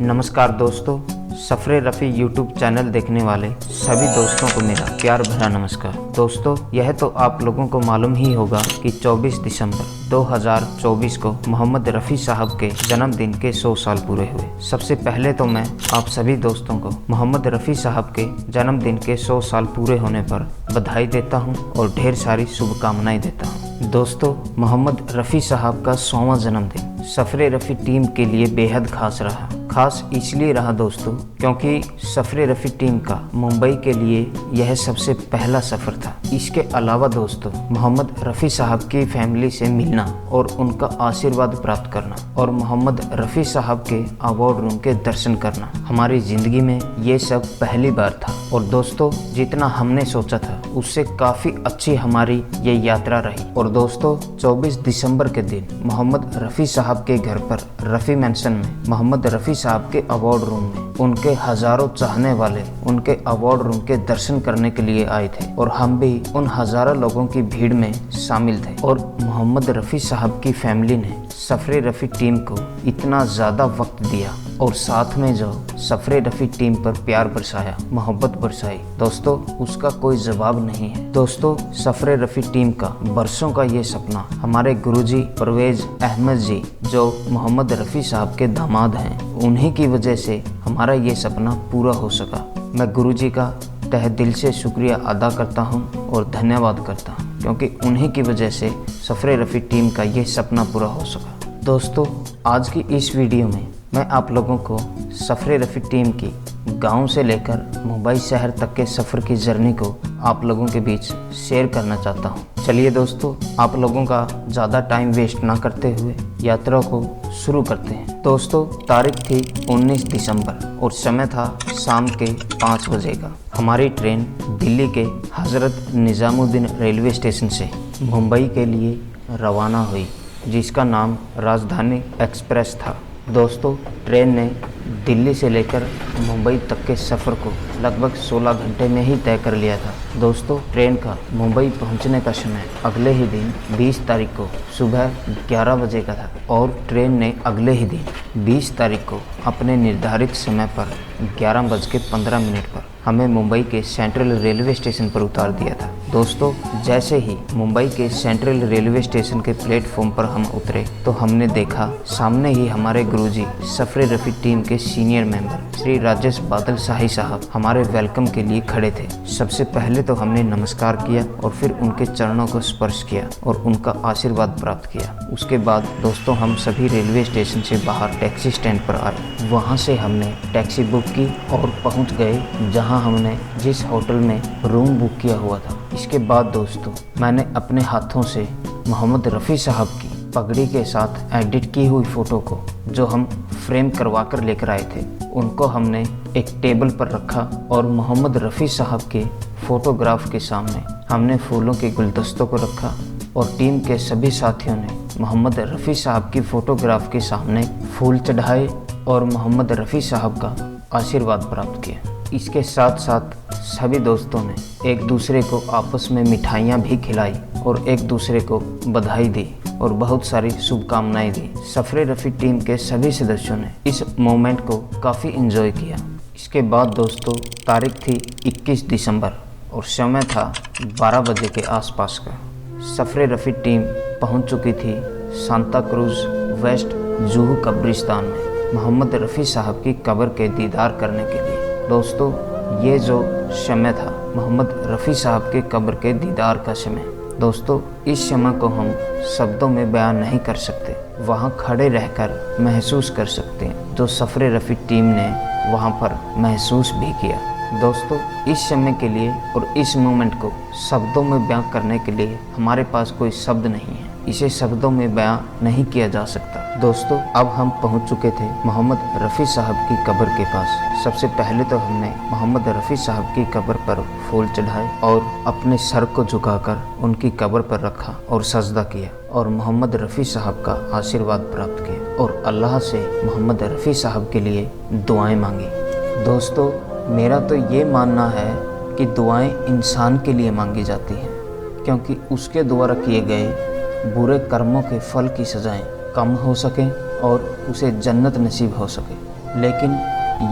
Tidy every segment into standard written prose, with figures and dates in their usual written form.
नमस्कार दोस्तों, सफरे Rafi YouTube channel देखने वाले सभी दोस्तों को मेरा प्यार भरा नमस्कार। दोस्तों, यह तो आप लोगों को मालूम ही होगा कि 24 दिसंबर 2024 को मोहम्मद रफ़ी साहब के जन्मदिन के 100 साल पूरे हुए। सबसे पहले तो मैं आप सभी दोस्तों को मोहम्मद रफ़ी साहब के जन्मदिन के 100 साल पूरे होने पर बधाई देता हूं और ढेर सारी शुभकामनाएं देता हूं। दोस्तों, मोहम्मद रफ़ी साहब का 100वां जन्मदिन सफरे रफ़ी टीम के लिए बेहद खास रहा। खास इसलिए रहा दोस्तों क्योंकि सफरे रफ़ी टीम का मुंबई के लिए यह सबसे पहला सफ़र था। इसके अलावा दोस्तों, मोहम्मद रफ़ी साहब की फैमिली से मिलना और उनका आशीर्वाद प्राप्त करना और मोहम्मद रफ़ी साहब के अवार्ड रूम के दर्शन करना हमारी ज़िंदगी में ये सब पहली बार था। और दोस्तों, जितना हमने सोचा था उससे काफ़ी अच्छी हमारी ये यात्रा रही। और दोस्तों, 24 दिसंबर के दिन मोहम्मद रफ़ी साहब के घर पर रफ़ी मैंशन में मोहम्मद रफ़ी साहब के अवार्ड रूम में उनके हजारों चाहने वाले उनके अवार्ड रूम के दर्शन करने के लिए आए थे और हम भी उन हजारों लोगों की भीड़ में शामिल थे। और मोहम्मद रफ़ी साहब की फैमिली ने सफरे रफ़ी टीम को इतना ज़्यादा वक्त दिया और साथ में जो सफरे रफ़ी टीम पर प्यार बरसाया, मोहब्बत बरसाई, दोस्तों उसका कोई जवाब नहीं है। दोस्तों, सफरे रफ़ी टीम का बरसों का ये सपना हमारे गुरुजी परवेज़ अहमद जी जो मोहम्मद रफ़ी साहब के दामाद हैं, उन्हीं की वजह से हमारा ये सपना पूरा हो सका। मैं गुरुजी का तहे दिल से शुक्रिया अदा करता हूँ और धन्यवाद करता हूँ क्योंकि उन्हीं की वजह से सफरे रफ़ी टीम का ये सपना पूरा हो सका। दोस्तों, आज की इस वीडियो में मैं आप लोगों को सफरे रफ़ी टीम की गांव से लेकर मुंबई शहर तक के सफ़र की जर्नी को आप लोगों के बीच शेयर करना चाहता हूं। चलिए दोस्तों, आप लोगों का ज़्यादा टाइम वेस्ट ना करते हुए यात्रा को शुरू करते हैं। दोस्तों, तारीख थी 19 दिसंबर और समय था शाम के 5 बजे का। हमारी ट्रेन दिल्ली के हज़रत निज़ामुद्दीन रेलवे स्टेशन से मुंबई के लिए रवाना हुई, जिसका नाम राजधानी एक्सप्रेस था। दोस्तों, ट्रेन ने दिल्ली से लेकर मुंबई तक के सफ़र को लगभग 16 घंटे में ही तय कर लिया था। दोस्तों, ट्रेन का मुंबई पहुंचने का समय अगले ही दिन 20 तारीख को सुबह 11 बजे का था और ट्रेन ने अगले ही दिन 20 तारीख को अपने निर्धारित समय पर 11:15 पर हमें मुंबई के सेंट्रल रेलवे स्टेशन पर उतार दिया था। दोस्तों, जैसे ही मुंबई के सेंट्रल रेलवे स्टेशन के प्लेटफॉर्म पर हम उतरे तो हमने देखा सामने ही हमारे गुरुजी सफरे रफ़ी टीम के सीनियर मेंबर श्री राजेश बादल शाही साहब हमारे वेलकम के लिए खड़े थे। सबसे पहले तो हमने नमस्कार किया और फिर उनके चरणों को स्पर्श किया और उनका आशीर्वाद प्राप्त किया। उसके बाद दोस्तों, हम सभी रेलवे स्टेशन से बाहर टैक्सी स्टैंड पर आए। वहाँ से हमने टैक्सी बुक की और पहुँच गए जहाँ हमने जिस होटल में रूम बुक किया हुआ था। इसके बाद दोस्तों, मैंने अपने हाथों से मोहम्मद रफ़ी साहब की पगड़ी के साथ एडिट की हुई फ़ोटो को जो हम फ्रेम करवा कर लेकर आए थे, उनको हमने एक टेबल पर रखा और मोहम्मद रफ़ी साहब के फ़ोटोग्राफ के सामने हमने फूलों के गुलदस्तों को रखा और टीम के सभी साथियों ने मोहम्मद रफ़ी साहब की फ़ोटोग्राफ के सामने फूल चढ़ाए और मोहम्मद रफ़ी साहब का आशीर्वाद प्राप्त किया। इसके साथ साथ सभी दोस्तों ने एक दूसरे को आपस में मिठाइयाँ भी खिलाई और एक दूसरे को बधाई दी और बहुत सारी शुभकामनाएं दी। सफरे रफ़ी टीम के सभी सदस्यों ने इस मोमेंट को काफ़ी एंजॉय किया। इसके बाद दोस्तों, तारीख थी 21 दिसंबर और समय था 12 बजे के आसपास का। सफरे रफ़ी टीम पहुंच चुकी थी सांता क्रूज वेस्ट जुहू कब्रिस्तान में मोहम्मद रफ़ी साहब की कब्र के दीदार करने के लिए। दोस्तों, ये जो समय था मोहम्मद रफ़ी साहब के कब्र के दीदार का समय। दोस्तों, इस समय को हम शब्दों में बयान नहीं कर सकते, वहाँ खड़े रहकर महसूस कर सकते हैं जो सफरे रफ़ी टीम ने वहाँ पर महसूस भी किया। दोस्तों, इस समय के लिए और इस मोमेंट को शब्दों में बयां करने के लिए हमारे पास कोई शब्द नहीं है, इसे शब्दों में बयां नहीं किया जा सकता। दोस्तों, अब हम पहुंच चुके थे मोहम्मद रफ़ी साहब की कब्र के पास। सबसे पहले तो हमने मोहम्मद रफ़ी साहब की कब्र पर फूल चढ़ाए और अपने सर को झुकाकर उनकी कब्र पर रखा और सजदा किया और मोहम्मद रफ़ी साहब का आशीर्वाद प्राप्त किया और अल्लाह से मोहम्मद रफ़ी साहब के लिए दुआएं मांगी। दोस्तों, मेरा तो ये मानना है कि दुआएं इंसान के लिए मांगी जाती हैं क्योंकि उसके द्वारा किए गए बुरे कर्मों के फल की सज़ाएं कम हो सकें और उसे जन्नत नसीब हो सके। लेकिन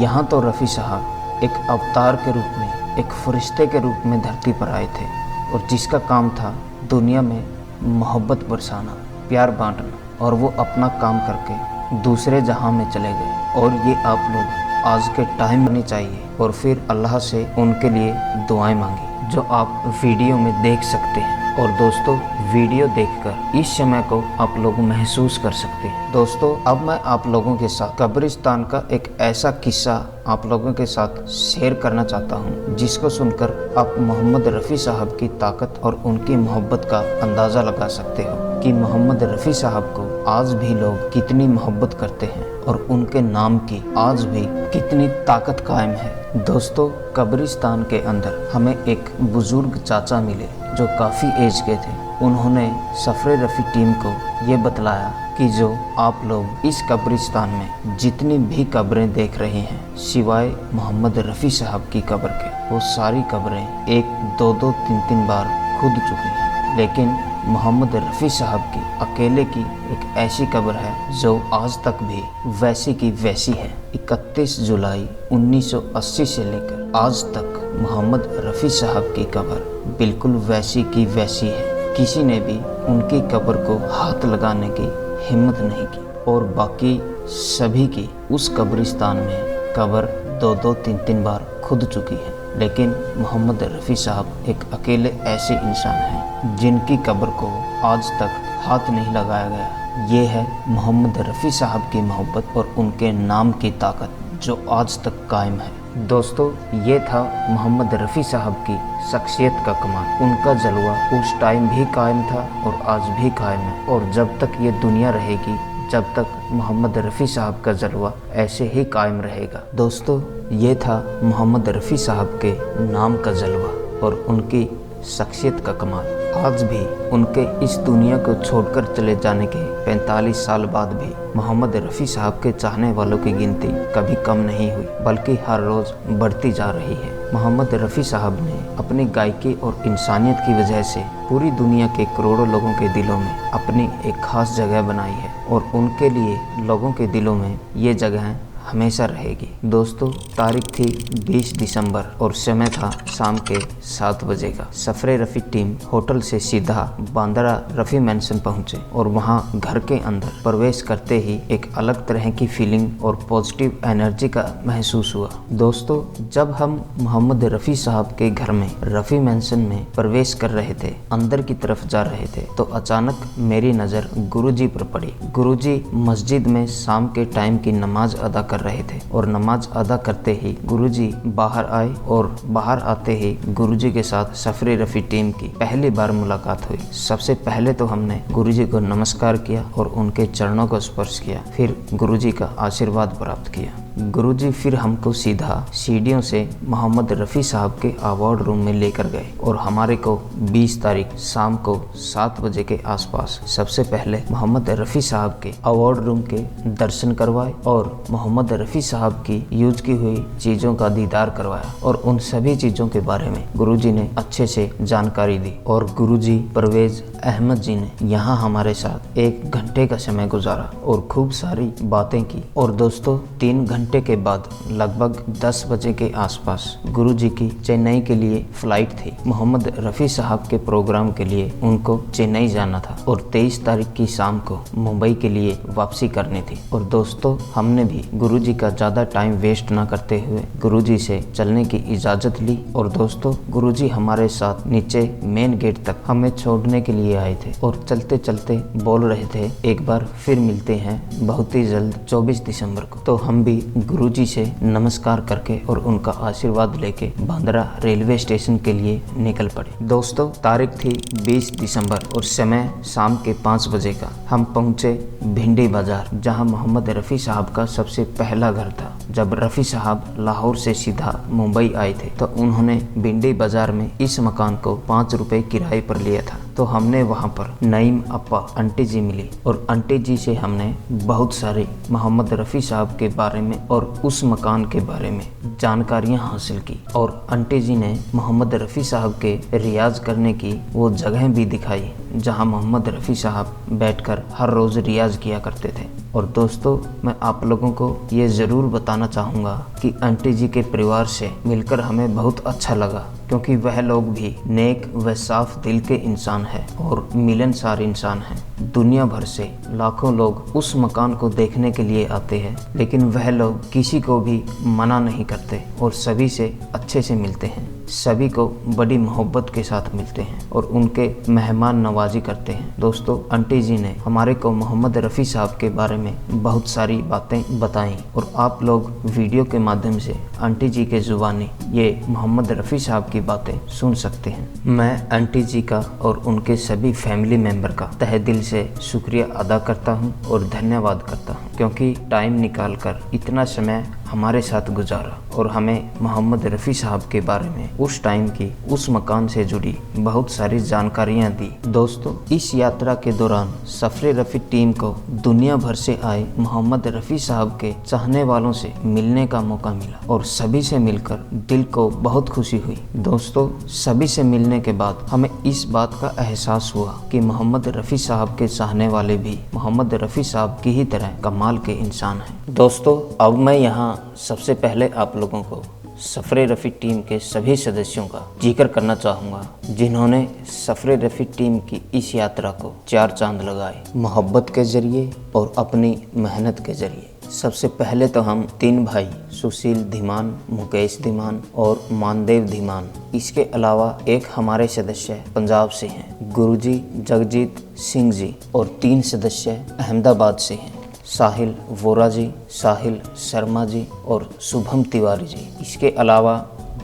यहाँ तो रफ़ी साहब एक अवतार के रूप में, एक फरिश्ते के रूप में धरती पर आए थे और जिसका काम था दुनिया में मोहब्बत बरसाना, प्यार बांटना, और वो अपना काम करके दूसरे जहां में चले गए। और ये आप लोग आज के टाइम में चाहिए और फिर अल्लाह से उनके लिए दुआएं मांगी, जो आप वीडियो में देख सकते हैं। और दोस्तों, वीडियो देखकर इस समय को आप लोग महसूस कर सकते हैं। दोस्तों, अब मैं आप लोगों के साथ कब्रिस्तान का एक ऐसा किस्सा आप लोगों के साथ शेयर करना चाहता हूं, जिसको सुनकर आप मोहम्मद रफ़ी साहब की ताकत और उनकी मोहब्बत का अंदाज़ा लगा सकते हो कि मोहम्मद रफ़ी साहब को आज भी लोग कितनी मोहब्बत करते हैं और उनके नाम की आज भी कितनी ताकत कायम है। दोस्तों, कब्रिस्तान के अंदर हमें एक बुजुर्ग चाचा मिले जो काफ़ी एज के थे। उन्होंने सफ़रे रफ़ी टीम को ये बतलाया कि जो आप लोग इस कब्रिस्तान में जितनी भी कब्रें देख रहे हैं, सिवाय मोहम्मद रफ़ी साहब की कब्र के, वो सारी कब्रें 1, 2, 3 बार खुद चुकी हैं। लेकिन मोहम्मद रफ़ी साहब की अकेले की एक ऐसी कब्र है जो आज तक भी वैसी की वैसी है। 31 जुलाई 1980 से लेकर आज तक मोहम्मद रफ़ी साहब की कब्र बिल्कुल वैसी की वैसी है। किसी ने भी उनकी कब्र को हाथ लगाने की हिम्मत नहीं की और बाकी सभी की उस कब्रिस्तान में कब्र 2, 3 बार खुद चुकी है। लेकिन मोहम्मद रफ़ी साहब एक अकेले ऐसे इंसान हैं जिनकी कब्र को आज तक हाथ नहीं लगाया गया। ये है मोहम्मद रफ़ी साहब की मोहब्बत और उनके नाम की ताकत जो आज तक कायम है। दोस्तों, ये था मोहम्मद रफ़ी साहब की शख्सियत का कमाल। उनका जलवा उस टाइम भी कायम था और आज भी कायम है, और जब तक ये दुनिया रहेगी, जब तक मोहम्मद रफ़ी साहब का जलवा ऐसे ही कायम रहेगा। दोस्तों, ये था मोहम्मद रफ़ी साहब के नाम का जलवा और उनकी शख्सियत का कमाल। आज भी उनके इस दुनिया को छोड़कर चले जाने के 45 साल बाद भी मोहम्मद रफ़ी साहब के चाहने वालों की गिनती कभी कम नहीं हुई, बल्कि हर रोज़ बढ़ती जा रही है। मोहम्मद रफ़ी साहब ने अपनी गायकी और इंसानियत की वजह से पूरी दुनिया के करोड़ों लोगों के दिलों में अपनी एक खास जगह बनाई है और उनके लिए लोगों के दिलों में ये जगह हमेशा रहेगी। दोस्तों, तारीख थी 20 दिसंबर और समय था शाम के 7 बजे का। सफ़रे रफ़ी टीम होटल से सीधा बांद्रा रफ़ी मैंसन पहुंचे और वहां घर के अंदर प्रवेश करते ही एक अलग तरह की फीलिंग और पॉजिटिव एनर्जी का महसूस हुआ। दोस्तों, जब हम मोहम्मद रफ़ी साहब के घर में रफ़ी मैंसन में प्रवेश कर रहे थे, अंदर की तरफ जा रहे थे, तो अचानक मेरी नज़र गुरुजी पर पड़ी। गुरुजी मस्जिद में शाम के टाइम की नमाज अदा कर रहे थे और नमाज अदा करते ही गुरुजी बाहर आए और बाहर आते ही गुरुजी के साथ सफ़रे रफ़ी टीम की पहली बार मुलाकात हुई। सबसे पहले तो हमने गुरुजी को नमस्कार किया और उनके चरणों को स्पर्श किया, फिर गुरुजी का आशीर्वाद प्राप्त किया। गुरुजी फिर हमको सीधा सीढ़ियों से मोहम्मद रफ़ी साहब के अवार्ड रूम में लेकर गए और हमारे को 20 तारीख शाम को 7 बजे के आसपास सबसे पहले मोहम्मद रफ़ी साहब के अवार्ड रूम के दर्शन करवाए और मोहम्मद रफ़ी साहब की यूज की हुई चीज़ों का दीदार करवाया और उन सभी चीज़ों के बारे में गुरुजी ने अच्छे से जानकारी दी। और गुरुजी परवेज़ अहमद जी ने यहाँ हमारे साथ 1 घंटे का समय गुजारा और खूब सारी बातें की। और दोस्तों, 3 घंटे के बाद लगभग 10 बजे के आसपास गुरुजी की चेन्नई के लिए फ्लाइट थी। मोहम्मद रफ़ी साहब के प्रोग्राम के लिए उनको चेन्नई जाना था और 23 तारीख की शाम को मुंबई के लिए वापसी करनी थी। और दोस्तों, हमने भी गुरुजी का ज़्यादा टाइम वेस्ट ना करते हुए गुरुजी से चलने की इजाज़त ली। और दोस्तों, गुरुजी हमारे साथ नीचे मेन गेट तक हमें छोड़ने के लिए आए थे और चलते चलते बोल रहे थे, एक बार फिर मिलते हैं बहुत ही जल्द 24 दिसंबर को। तो हम भी गुरुजी से नमस्कार करके और उनका आशीर्वाद लेके बांद्रा रेलवे स्टेशन के लिए निकल पड़े। दोस्तों, तारीख थी 20 दिसंबर और समय शाम के 5 बजे का। हम पहुंचे भिंडी बाजार, जहां मोहम्मद रफ़ी साहब का सबसे पहला घर था। जब रफ़ी साहब लाहौर से सीधा मुंबई आए थे तो उन्होंने भिंडी बाजार में इस मकान को 5 रुपए किराए पर लिया था। तो हमने वहाँ पर नईम अप्पा आंटी जी मिली और आंटी जी से हमने बहुत सारे मोहम्मद रफ़ी साहब के बारे में और उस मकान के बारे में जानकारियाँ हासिल की। और आंटी जी ने मोहम्मद रफ़ी साहब के रियाज करने की वो जगह भी दिखाई जहाँ मोहम्मद रफ़ी साहब बैठकर हर रोज़ रियाज किया करते थे। और दोस्तों, मैं आप लोगों को ये ज़रूर बताना चाहूँगा कि आंटी जी के परिवार से मिलकर हमें बहुत अच्छा लगा, क्योंकि वह लोग भी नेक व साफ दिल के इंसान हैं और मिलनसार इंसान हैं। दुनिया भर से लाखों लोग उस मकान को देखने के लिए आते हैं, लेकिन वह लोग किसी को भी मना नहीं करते और सभी से अच्छे से मिलते हैं, सभी को बड़ी मोहब्बत के साथ मिलते हैं और उनके मेहमान नवाजी करते हैं। दोस्तों, आंटी जी ने हमारे को मोहम्मद रफ़ी साहब के बारे में बहुत सारी बातें बताई और आप लोग वीडियो के माध्यम से आंटी जी के ज़ुबानी ये मोहम्मद रफ़ी साहब की बातें सुन सकते हैं। मैं आंटी जी का और उनके सभी फैमिली मेम्बर का तहे दिल से शुक्रिया अदा करता हूँ और धन्यवाद करता हूँ, क्योंकि टाइम निकाल कर इतना समय हमारे साथ गुजारा और हमें मोहम्मद रफ़ी साहब के बारे में उस टाइम की उस मकान से जुड़ी बहुत सारी जानकारियां दी। दोस्तों, इस यात्रा के दौरान सफ़रे रफ़ी टीम को दुनिया भर से आए मोहम्मद रफ़ी साहब के चाहने वालों से मिलने का मौका मिला और सभी से मिलकर दिल को बहुत खुशी हुई। दोस्तों, सभी से मिलने के बाद हमें इस बात का एहसास हुआ कि मोहम्मद रफ़ी साहब के चाहने वाले भी मोहम्मद रफ़ी साहब की ही तरह कमाल के इंसान हैं। दोस्तों, अब मैं यहाँ सबसे पहले आप लोगों को सफ़रे रफ़ी टीम के सभी सदस्यों का जिक्र करना चाहूँगा, जिन्होंने सफ़रे रफ़ी टीम की इस यात्रा को चार चांद लगाए, मोहब्बत के ज़रिए और अपनी मेहनत के ज़रिए। सबसे पहले तो हम तीन भाई सुशील धीमान, मुकेश धीमान और मानदेव धीमान, इसके अलावा एक हमारे सदस्य पंजाब से हैं गुरुजी जगजीत सिंह जी, और तीन सदस्य अहमदाबाद से हैं साहिल वोरा जी, साहिल शर्मा जी और शुभम तिवारी जी। इसके अलावा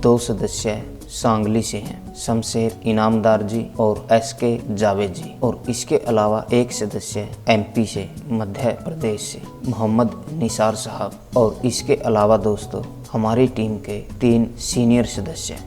दो सदस्य सांगली से हैं शमशेर इनामदार जी और SK जावेद जी, और इसके अलावा एक सदस्य MP से मध्य प्रदेश से मोहम्मद निसार साहब। और इसके अलावा दोस्तों, हमारी टीम के तीन सीनियर सदस्य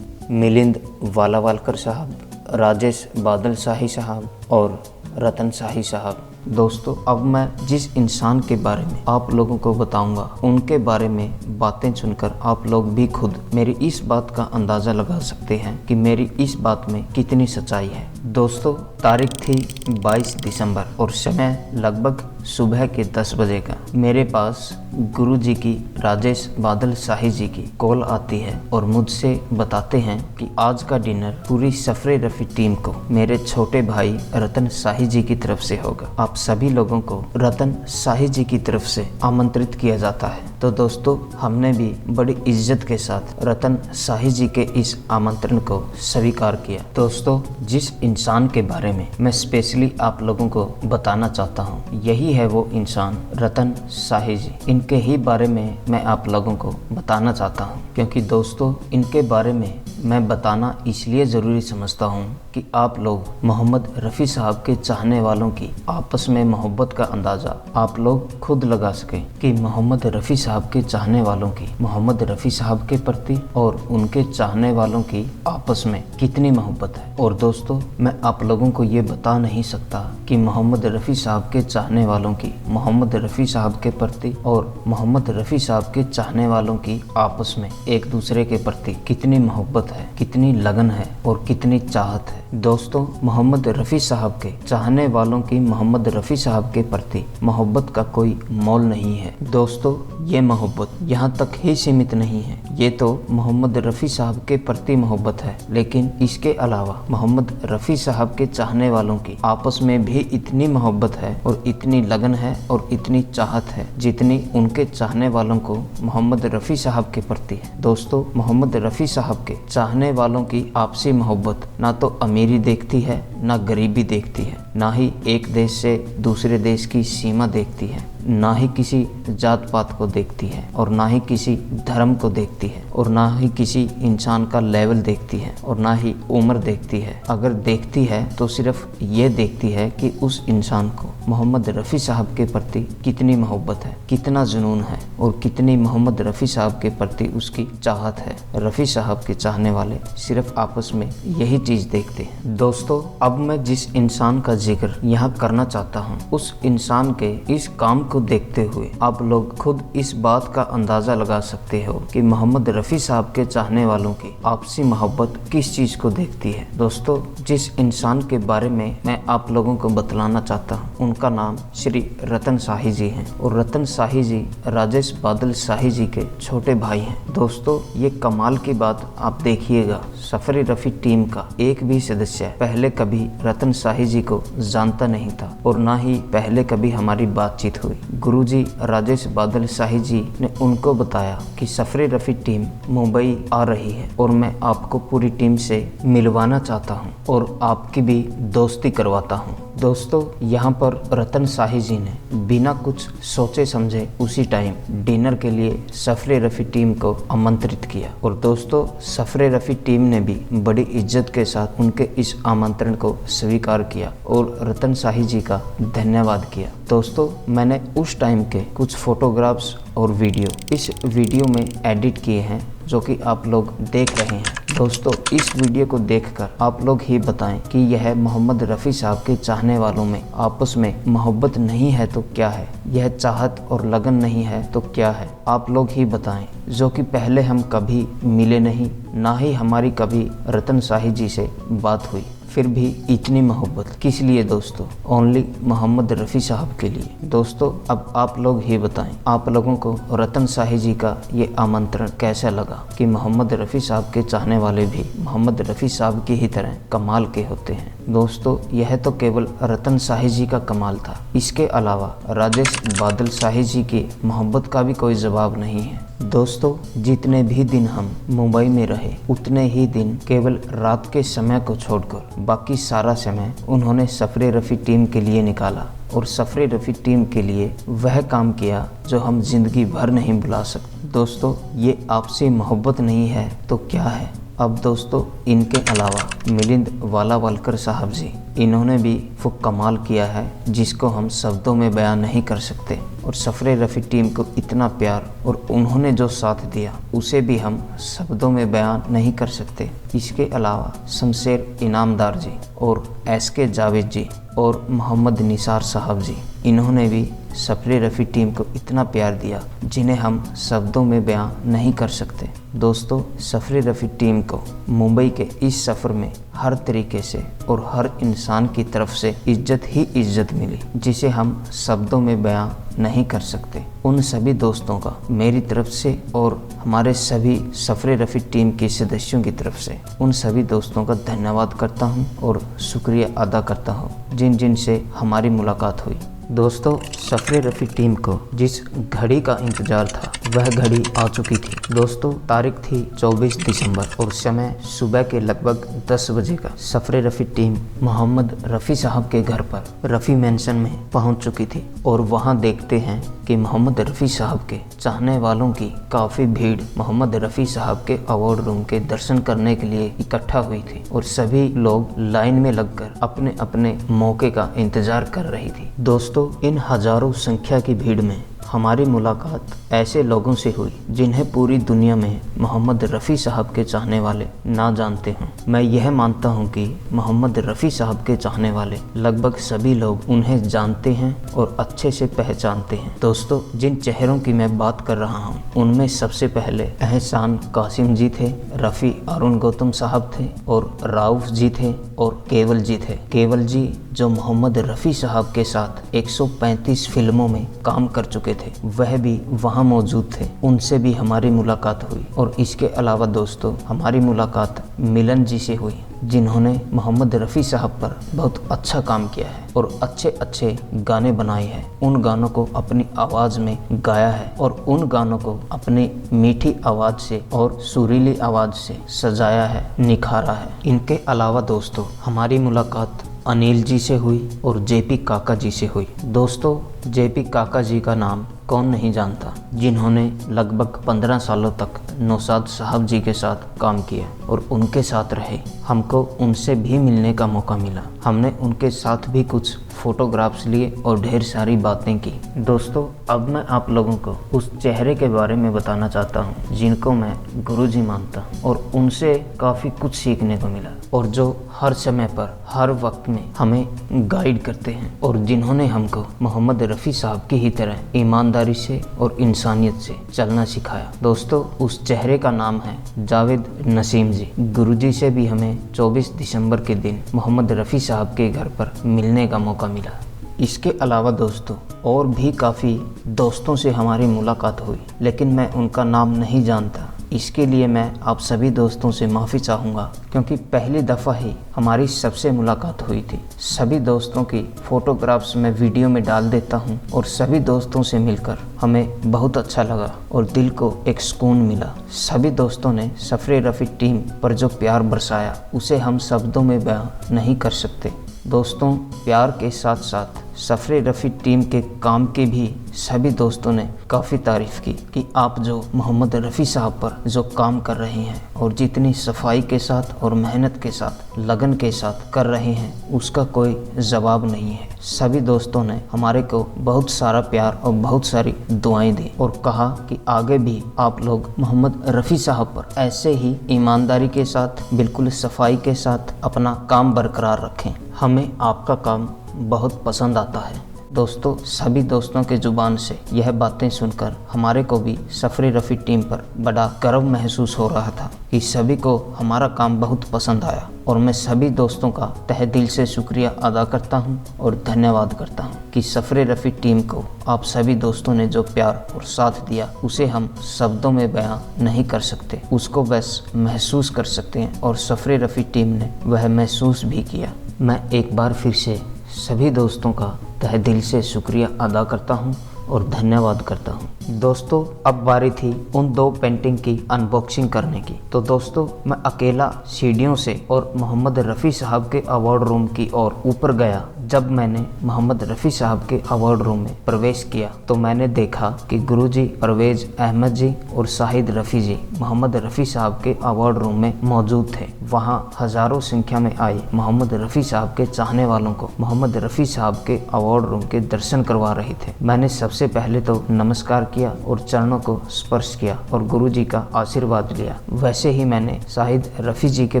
मिलिंद वालावालकर साहब, राजेश बादल शाही साहब और रतन शाही साहब। दोस्तों, अब मैं जिस इंसान के बारे में आप लोगों को बताऊंगा, उनके बारे में बातें सुनकर आप लोग भी खुद मेरी इस बात का अंदाज़ा लगा सकते हैं कि मेरी इस बात में कितनी सच्चाई है। दोस्तों, तारीख थी 22 दिसंबर और समय लगभग सुबह के 10 बजे का। मेरे पास गुरुजी की राजेश बादल शाही जी की कॉल आती है और मुझसे बताते हैं कि आज का डिनर पूरी सफ़रे रफ़ी टीम को मेरे छोटे भाई रतन शाही जी की तरफ से होगा। आप सभी लोगों को रतन शाही जी की तरफ से आमंत्रित किया जाता है। तो दोस्तों, हमने भी बड़ी इज्जत के साथ रतन शाही जी के इस आमंत्रण को स्वीकार किया। दोस्तों, जिस इंसान के बारे में मैं स्पेशली आप लोगों को बताना चाहता हूँ, यही है वो इंसान रतन शाही जी। इनके ही बारे में मैं आप लोगों को बताना चाहता हूँ, क्योंकि दोस्तों, इनके बारे में मैं बताना इसलिए ज़रूरी समझता हूँ कि आप लोग मोहम्मद रफ़ी साहब के चाहने वालों की आपस में मोहब्बत का अंदाज़ा आप लोग खुद लगा सकें कि मोहम्मद रफ़ी साहब के चाहने वालों की मोहम्मद रफ़ी साहब के प्रति और उनके चाहने वालों की आपस में कितनी मोहब्बत है। और दोस्तों, मैं आप लोगों को ये बता नहीं सकता कि मोहम्मद रफ़ी साहब के चाहने वालों की मोहम्मद रफ़ी साहब के प्रति और मोहम्मद रफ़ी साहब के चाहने वालों की आपस में एक दूसरे के प्रति कितनी मोहब्बत है, कितनी लगन है और कितनी चाहत है। दोस्तों, मोहम्मद रफ़ी साहब के चाहने वालों की मोहम्मद रफ़ी साहब के प्रति मोहब्बत का कोई मोल नहीं है। दोस्तों, ये मोहब्बत यहाँ तक ही सीमित नहीं है। ये तो मोहम्मद रफ़ी साहब के प्रति मोहब्बत है, लेकिन इसके अलावा मोहम्मद रफ़ी साहब के चाहने वालों की आपस में भी इतनी मोहब्बत है और इतनी लगन है और इतनी चाहत है जितनी उनके चाहने वालों को मोहम्मद रफ़ी साहब के प्रति है। दोस्तों, मोहम्मद रफ़ी साहब के चाहने वालों की आपसी मोहब्बत ना तो अमीरी देखती है, ना गरीबी देखती है, ना ही एक देश से दूसरे देश की सीमा देखती है, ना ही किसी जात पात को देखती है और ना ही किसी धर्म को देखती है और ना ही किसी इंसान का लेवल देखती है और ना ही उम्र देखती है। अगर देखती है तो सिर्फ ये देखती है कि उस इंसान को मोहम्मद रफ़ी साहब के प्रति कितनी मोहब्बत है, कितना जुनून है और कितनी मोहम्मद रफ़ी साहब के प्रति उसकी चाहत है। रफ़ी साहब के चाहने वाले सिर्फ आपस में यही चीज़ देखते हैं। दोस्तों, अब मैं जिस इंसान का जिक्र यहाँ करना चाहता हूँ, उस इंसान के इस काम को देखते हुए आप लोग खुद इस बात का अंदाज़ा लगा सकते हो कि मोहम्मद रफ़ी साहब के चाहने वालों की आपसी मोहब्बत किस चीज़ को देखती है। दोस्तों, जिस इंसान के बारे में मैं आप लोगों को बतलाना चाहता हूँ, उनका नाम श्री रतन शाही जी हैं और रतन शाही जी राजेश बादल शाही जी के छोटे भाई हैं। दोस्तों, ये कमाल की बात आप देखिएगा, सफरे रफ़ी टीम का एक भी सदस्य पहले कभी रतन शाही जी को जानता नहीं था और ना ही पहले कभी हमारी बातचीत हुई। गुरुजी राजेश बादल शाही जी ने उनको बताया कि सफरे रफ़ी टीम मुंबई आ रही है और मैं आपको पूरी टीम से मिलवाना चाहता हूं और आपकी भी दोस्ती करवाता हूं। दोस्तों, यहाँ पर रतन शाही जी ने बिना कुछ सोचे समझे उसी टाइम डिनर के लिए सफरे रफ़ी टीम को आमंत्रित किया और दोस्तों, सफरे रफ़ी टीम ने भी बड़ी इज्जत के साथ उनके इस आमंत्रण को स्वीकार किया और रतन शाही जी का धन्यवाद किया। दोस्तों, मैंने उस टाइम के कुछ फोटोग्राफ्स और वीडियो इस वीडियो में एडिट किए हैं जो कि आप लोग देख रहे हैं। दोस्तों, इस वीडियो को देखकर आप लोग ही बताएं कि यह मोहम्मद रफ़ी साहब के चाहने वालों में आपस में मोहब्बत नहीं है तो क्या है, यह चाहत और लगन नहीं है तो क्या है, आप लोग ही बताएं। जो कि पहले हम कभी मिले नहीं, ना ही हमारी कभी रतन शाही जी से बात हुई, फिर भी इतनी मोहब्बत किस लिए दोस्तों? ओनली मोहम्मद रफ़ी साहब के लिए। दोस्तों, अब आप लोग ही बताएं, आप लोगों को रतन शाही जी का ये आमंत्रण कैसा लगा कि मोहम्मद रफ़ी साहब के चाहने वाले भी मोहम्मद रफ़ी साहब की ही तरह कमाल के होते हैं। दोस्तों, यह तो केवल रतन शाही जी का कमाल था, इसके अलावा राजेश बादल शाही जी की मोहब्बत का भी कोई जवाब नहीं है। दोस्तों, जितने भी दिन हम मुंबई में रहे उतने ही दिन केवल रात के समय को छोड़कर बाकी सारा समय उन्होंने सफरे रफ़ी टीम के लिए निकाला और सफरे रफ़ी टीम के लिए वह काम किया जो हम जिंदगी भर नहीं भुला सकते। दोस्तों, ये आपसी मोहब्बत नहीं है तो क्या है? अब दोस्तों, इनके अलावा मिलिंद वालावलकर साहब जी, इन्होंने भी वो कमाल किया है जिसको हम शब्दों में बयान नहीं कर सकते और सफरे रफ़ी टीम को इतना प्यार और उन्होंने जो साथ दिया उसे भी हम शब्दों में बयान नहीं कर सकते। इसके अलावा शमशेर इनामदार जी और SK जावेद जी और मोहम्मद निसार साहब जी, इन्होंने भी सफरे रफ़ी टीम को इतना प्यार दिया जिन्हें हम शब्दों में बयान नहीं कर सकते। दोस्तों, सफरे रफ़ी टीम को मुंबई के इस सफ़र में हर तरीके से और हर इंसान की तरफ से इज्जत ही इज्जत मिली जिसे हम शब्दों में बयान नहीं कर सकते। उन सभी दोस्तों का मेरी तरफ से और हमारे सभी सफरे रफ़ी टीम के सदस्यों की तरफ से उन सभी दोस्तों का धन्यवाद करता हूं और शुक्रिया अदा करता हूं जिन जिन से हमारी मुलाकात हुई। दोस्तों, सफरे रफ़ी टीम को जिस घड़ी का इंतज़ार था वह घड़ी आ चुकी थी। दोस्तों, तारीख थी 24 दिसंबर और समय सुबह के लगभग 10 बजे का। सफरे रफ़ी टीम मोहम्मद रफ़ी साहब के घर पर रफ़ी मैंशन में पहुंच चुकी थी और वहां देखते हैं कि मोहम्मद रफ़ी साहब के चाहने वालों की काफ़ी भीड़ मोहम्मद रफ़ी साहब के अवार्ड रूम के दर्शन करने के लिए इकट्ठा हुई थी और सभी लोग लाइन में लगकर अपने अपने मौके का इंतज़ार कर रही थी। दोस्तों, इन हजारों संख्या की भीड़ में हमारी मुलाकात ऐसे लोगों से हुई जिन्हें पूरी दुनिया में मोहम्मद रफ़ी साहब के चाहने वाले ना जानते हों। मैं यह मानता हूं कि मोहम्मद रफ़ी साहब के चाहने वाले लगभग सभी लोग उन्हें जानते हैं और अच्छे से पहचानते हैं। दोस्तों, जिन चेहरों की मैं बात कर रहा हूं उनमें सबसे पहले एहसान कासिम जी थे, रफ़ी अरुण गौतम साहब थे और राउफ जी थे और केवल जी थे। केवल जी जो मोहम्मद रफ़ी साहब के साथ 135 फिल्मों में काम कर चुके थे, वह भी वहां मौजूद थे। उनसे भी हमारी मुलाकात हुई और इसके अलावा दोस्तों, हमारी मुलाकात मिलन जी से हुई जिन्होंने मोहम्मद रफ़ी साहब पर बहुत अच्छा काम किया है और अच्छे अच्छे गाने बनाए हैं। उन गानों को अपनी आवाज़ में गाया है और उन गानों को अपनी मीठी आवाज़ से और सुरीली आवाज़ से सजाया है, निखारा है। इनके अलावा दोस्तों, हमारी मुलाकात अनिल जी से हुई और जेपी काका जी से हुई। दोस्तों, जेपी काका जी का नाम कौन नहीं जानता, जिन्होंने लगभग 15 सालों तक नौशाद साहब जी के साथ काम किया और उनके साथ रहे। हमको उनसे भी मिलने का मौका मिला। हमने उनके साथ भी कुछ फोटोग्राफ्स लिए और ढेर सारी बातें की। दोस्तों, अब मैं आप लोगों को उस चेहरे के बारे में बताना चाहता हूँ जिनको मैं गुरुजी मानता हूँ और उनसे काफ़ी कुछ सीखने को मिला, और जो हर समय पर हर वक्त में हमें गाइड करते हैं और जिन्होंने हमको मोहम्मद रफ़ी साहब की ही तरह ईमानदारी से और इंसानियत से चलना सिखाया। दोस्तों, उस चेहरे का नाम है जावेद नसीम जी। गुरुजी से भी हमें 24 दिसंबर के दिन मोहम्मद रफ़ी साहब के घर पर मिलने का मौका मिला। इसके अलावा दोस्तों, और भी काफ़ी दोस्तों से हमारी मुलाकात हुई, लेकिन मैं उनका नाम नहीं जानता। इसके लिए मैं आप सभी दोस्तों से माफ़ी चाहूँगा, क्योंकि पहली दफ़ा ही हमारी सबसे मुलाकात हुई थी। सभी दोस्तों की फ़ोटोग्राफ्स मैं वीडियो में डाल देता हूँ और सभी दोस्तों से मिलकर हमें बहुत अच्छा लगा और दिल को एक सुकून मिला। सभी दोस्तों ने सफ़रे रफ़ी टीम पर जो प्यार बरसाया उसे हम शब्दों में बयां नहीं कर सकते। दोस्तों, प्यार के साथ साथ सफ़रे रफ़ी टीम के काम की भी सभी दोस्तों ने काफ़ी तारीफ़ की कि आप जो मोहम्मद रफ़ी साहब पर जो काम कर रहे हैं और जितनी सफाई के साथ और मेहनत के साथ लगन के साथ कर रहे हैं उसका कोई जवाब नहीं है। सभी दोस्तों ने हमारे को बहुत सारा प्यार और बहुत सारी दुआएं दी और कहा कि आगे भी आप लोग मोहम्मद रफ़ी साहब पर ऐसे ही ईमानदारी के साथ बिल्कुल सफाई के साथ अपना काम बरकरार रखें। हमें आपका काम बहुत पसंद आता है। दोस्तों, सभी दोस्तों के ज़ुबान से यह बातें सुनकर हमारे को भी सफ़रे रफ़ी टीम पर बड़ा गर्व महसूस हो रहा था कि सभी को हमारा काम बहुत पसंद आया, और मैं सभी दोस्तों का तहे दिल से शुक्रिया अदा करता हूं और धन्यवाद करता हूं कि सफ़रे रफ़ी टीम को आप सभी दोस्तों ने जो प्यार और साथ दिया उसे हम शब्दों में बयां नहीं कर सकते, उसको बस महसूस कर सकते हैं, और सफ़रे रफ़ी टीम ने वह महसूस भी किया। मैं एक बार फिर से सभी दोस्तों का तहे दिल से शुक्रिया अदा करता हूं और धन्यवाद करता हूं। दोस्तों, अब बारी थी उन दो पेंटिंग की अनबॉक्सिंग करने की। तो दोस्तों, मैं अकेला सीढ़ियों से और मोहम्मद रफ़ी साहब के अवार्ड रूम की ओर ऊपर गया। जब मैंने मोहम्मद रफ़ी साहब के अवार्ड रूम में प्रवेश किया तो मैंने देखा कि गुरुजी परवेज़ अहमद जी और शाहिद रफ़ी जी मोहम्मद रफ़ी साहब के अवार्ड रूम में मौजूद थे। वहाँ हज़ारों संख्या में आए मोहम्मद रफ़ी साहब के चाहने वालों को मोहम्मद रफ़ी साहब के अवार्ड रूम के दर्शन करवा रहे थे। मैंने सबसे पहले तो नमस्कार किया और चरणों को स्पर्श किया और गुरुजी का आशीर्वाद लिया। वैसे ही मैंने शाहिद रफ़ी जी के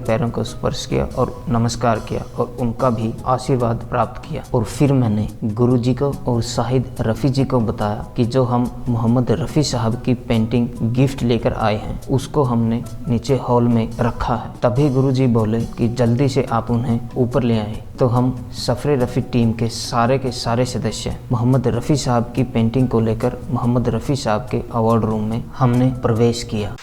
पैरों को स्पर्श किया और नमस्कार किया और उनका भी आशीर्वाद प्राप्त किया। और फिर मैंने गुरुजी को और शाहिद रफ़ी जी को बताया कि जो हम मोहम्मद रफ़ी साहब की पेंटिंग गिफ्ट लेकर आए हैं उसको हमने नीचे हॉल में रखा है। तभी गुरुजी बोले कि जल्दी से आप उन्हें ऊपर ले आए। तो हम सफ़रे रफ़ी टीम के सारे सदस्य मोहम्मद रफ़ी साहब की पेंटिंग को लेकर मोहम्मद रफ़ी साहब के अवार्ड रूम में हमने प्रवेश किया।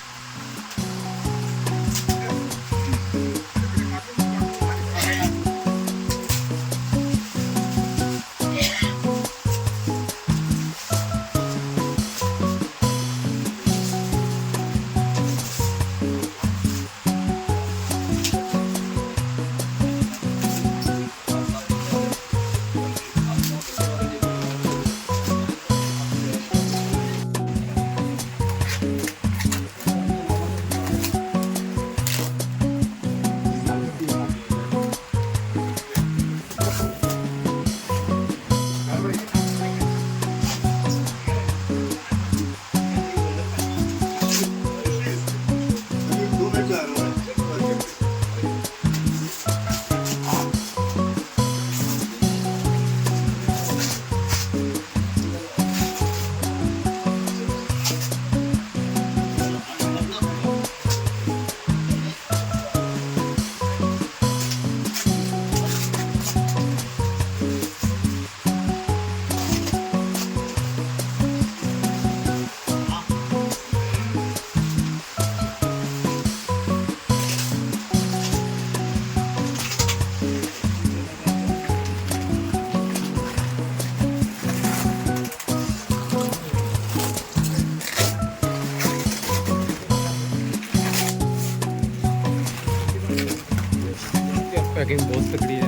पैकिंग बहुत तकड़ी है।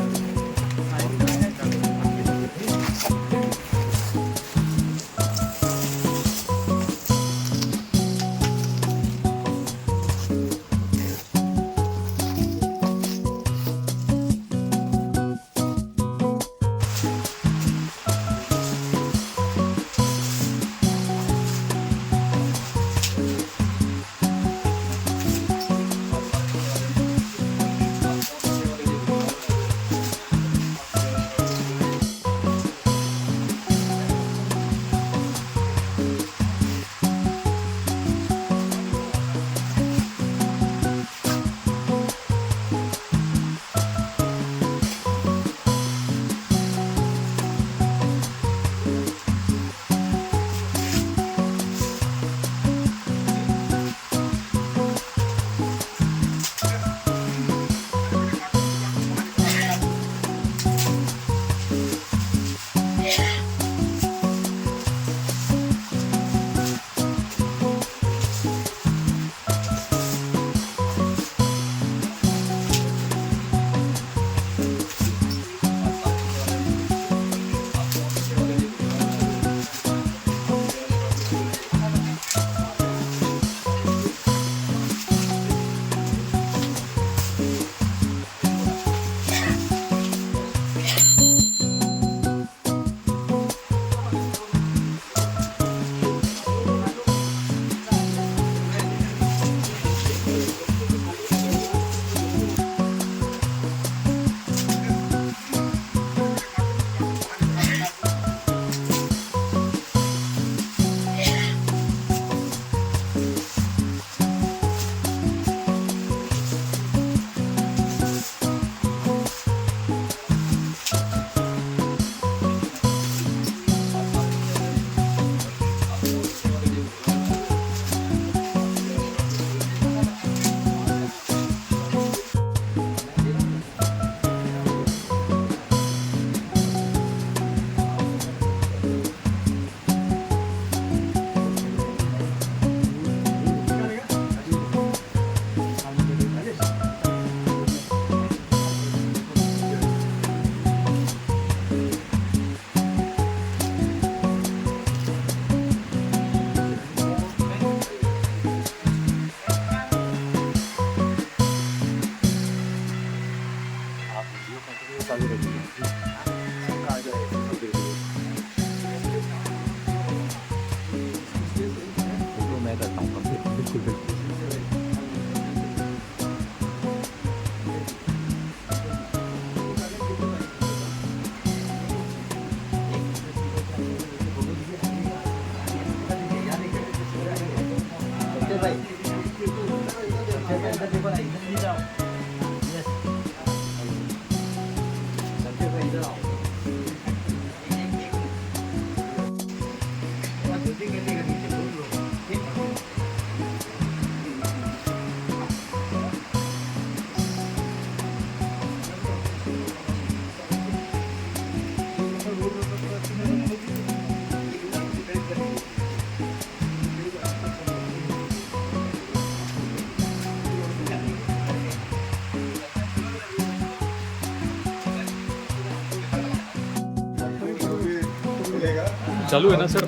चालू है ना सर?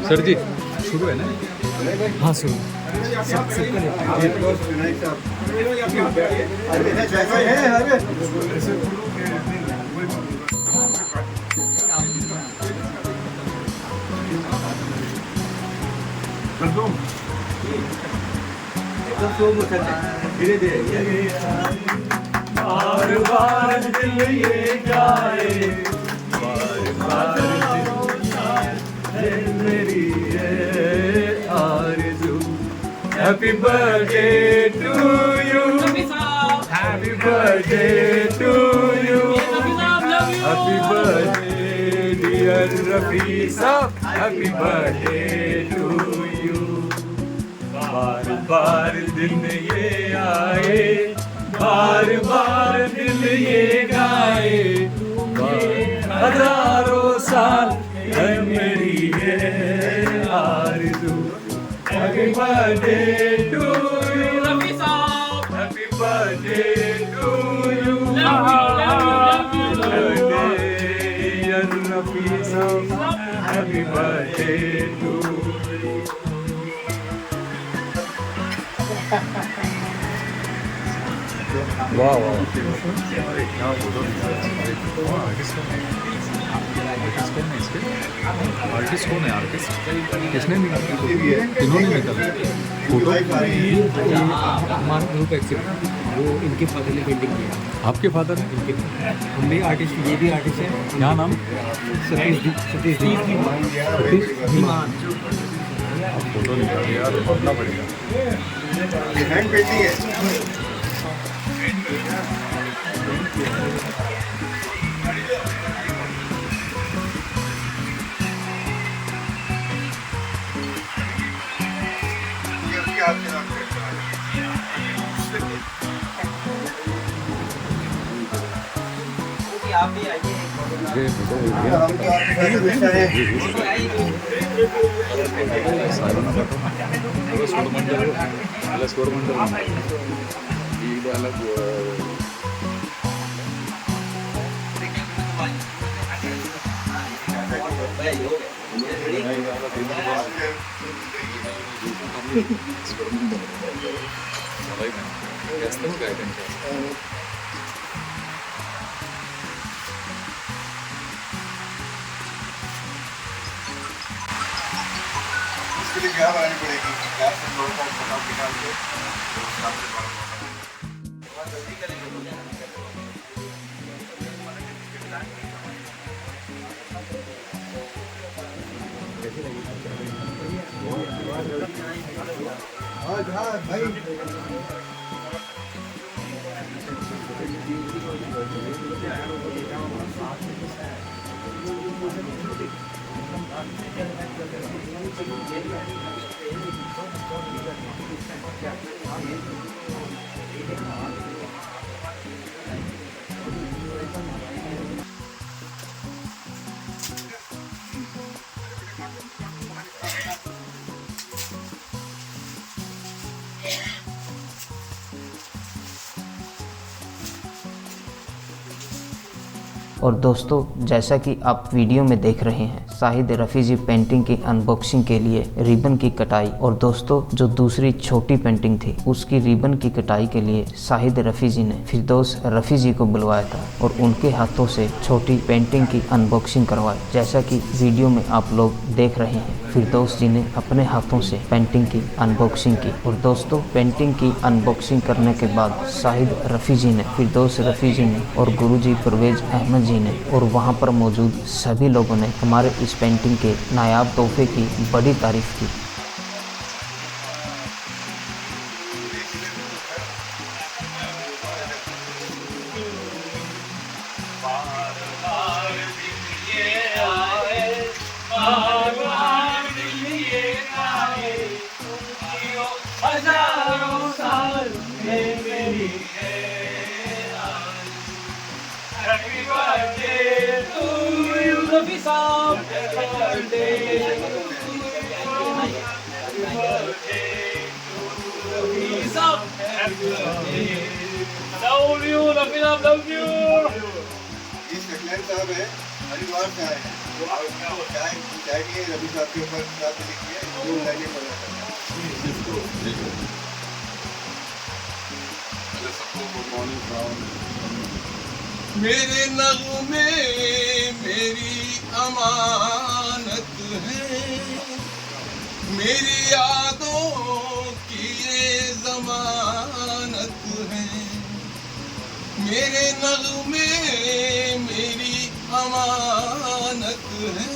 सर जी शुरू है ना? हाँ शुरू धीरे धीरे बार बार दिल ये गाए, बार बार दिल मेरी है आरज़ू। Happy birthday to you, happy birthday to you, happy birthday dear Rafi sahab, happy birthday to you. बार बार दिन ये आए, बार बार दिल ये गाए, हजारों साल है मेरी है आरज़ू। Happy birthday to you, happy birthday to you, happy birthday to you. वाह वाह आर्टिस्ट कौन है? आर्टिस्ट किसने निकाला? किन्होंने निकाला फोटो? हमारा ग्रुप एक्चुअली वो इनके फादर ने पेंटिंग किया। आपके फादर ने? इनके हम भी आर्टिस्ट, ये भी आर्टिस्ट है। क्या नाम? सतीश धीमान। फोटो निकाले यार, पढ़ना पड़ेगा। हैंड पेंटिंग है। आप भी आइए इसके लिए क्या बनानी पड़ेगी? क्या से थोड़ा सा बनाओ निकाल के तो सामने बनाओ। जल्दी करेंगे तो हाँ भाई और दोस्तों, जैसा कि आप वीडियो में देख रहे हैं, शाहिद रफ़ी जी पेंटिंग की अनबॉक्सिंग के लिए रिबन की कटाई, और दोस्तों जो दूसरी छोटी पेंटिंग थी उसकी रिबन की कटाई के लिए शाहिद रफ़ी जी ने फिरदौस रफ़ी जी को बुलवाया था और उनके हाथों से छोटी पेंटिंग की अनबॉक्सिंग करवाई। जैसा कि वीडियो में आप लोग देख रहे हैं, फिरदौस जी ने अपने हाथों से पेंटिंग की अनबॉक्सिंग की। और दोस्तों, पेंटिंग की अनबॉक्सिंग करने के बाद शाहिद रफ़ी जी ने, फिरदौस रफ़ी जी ने और गुरुजी परवेज़ अहमद जी ने और वहां पर मौजूद सभी लोगों ने हमारे इस पेंटिंग के नायाब तोहफे की बड़ी तारीफ की। हजारों साल में मेरी है आज। Happy birthday to you, Rafi Saab. Happy birthday to you. Happy birthday to Rafi Saab. Happy birthday. Love you, Rafi Saab. Love you. ये सकलैन साहब है, हरिद्वार से आए हैं। वो चाय की रवि साहब के ऊपर किताब लिखी है, जो लाइनें पढ़ा है। मेरे नगमे मेरी अमानत है, मेरी यादों की ये ज़मानत है। मेरे नगमे मेरी अमानत है,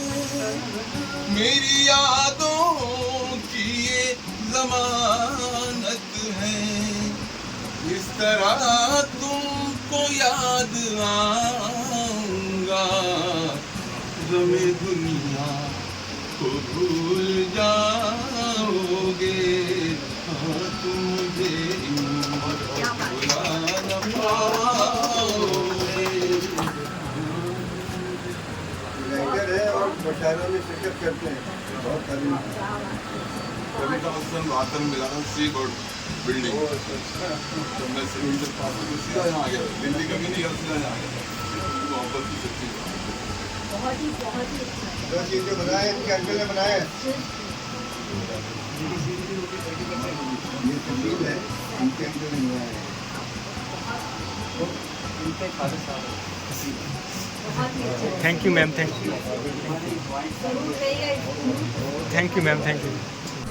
मेरी यादों की ये ज़मानत है। इस तरह तुमको याद आऊंगा, गमे दुनिया को भूल जाओगे। हाँ, तुम मुझे भुला न पाओगे। राइटर है और मुशायरों में शिरकत करते हैं, बहुत तारीफ। कभी का मसलन वातन मिलान सी और बिल्डिंग, तो मैं सिविल से पास होकर सीधा यहाँ आ गया। दिल्ली का भी नहीं गया, सीधा यहाँ आ गया। मोहब्बत की सच्ची बात। जो चीज़ जो बनाए इनके अंकल ने बनाया है, ये तस्वीर है, इनके अंकल ने बनाया है। Thank you ma'am, thank you, thank you ma'am, thank you.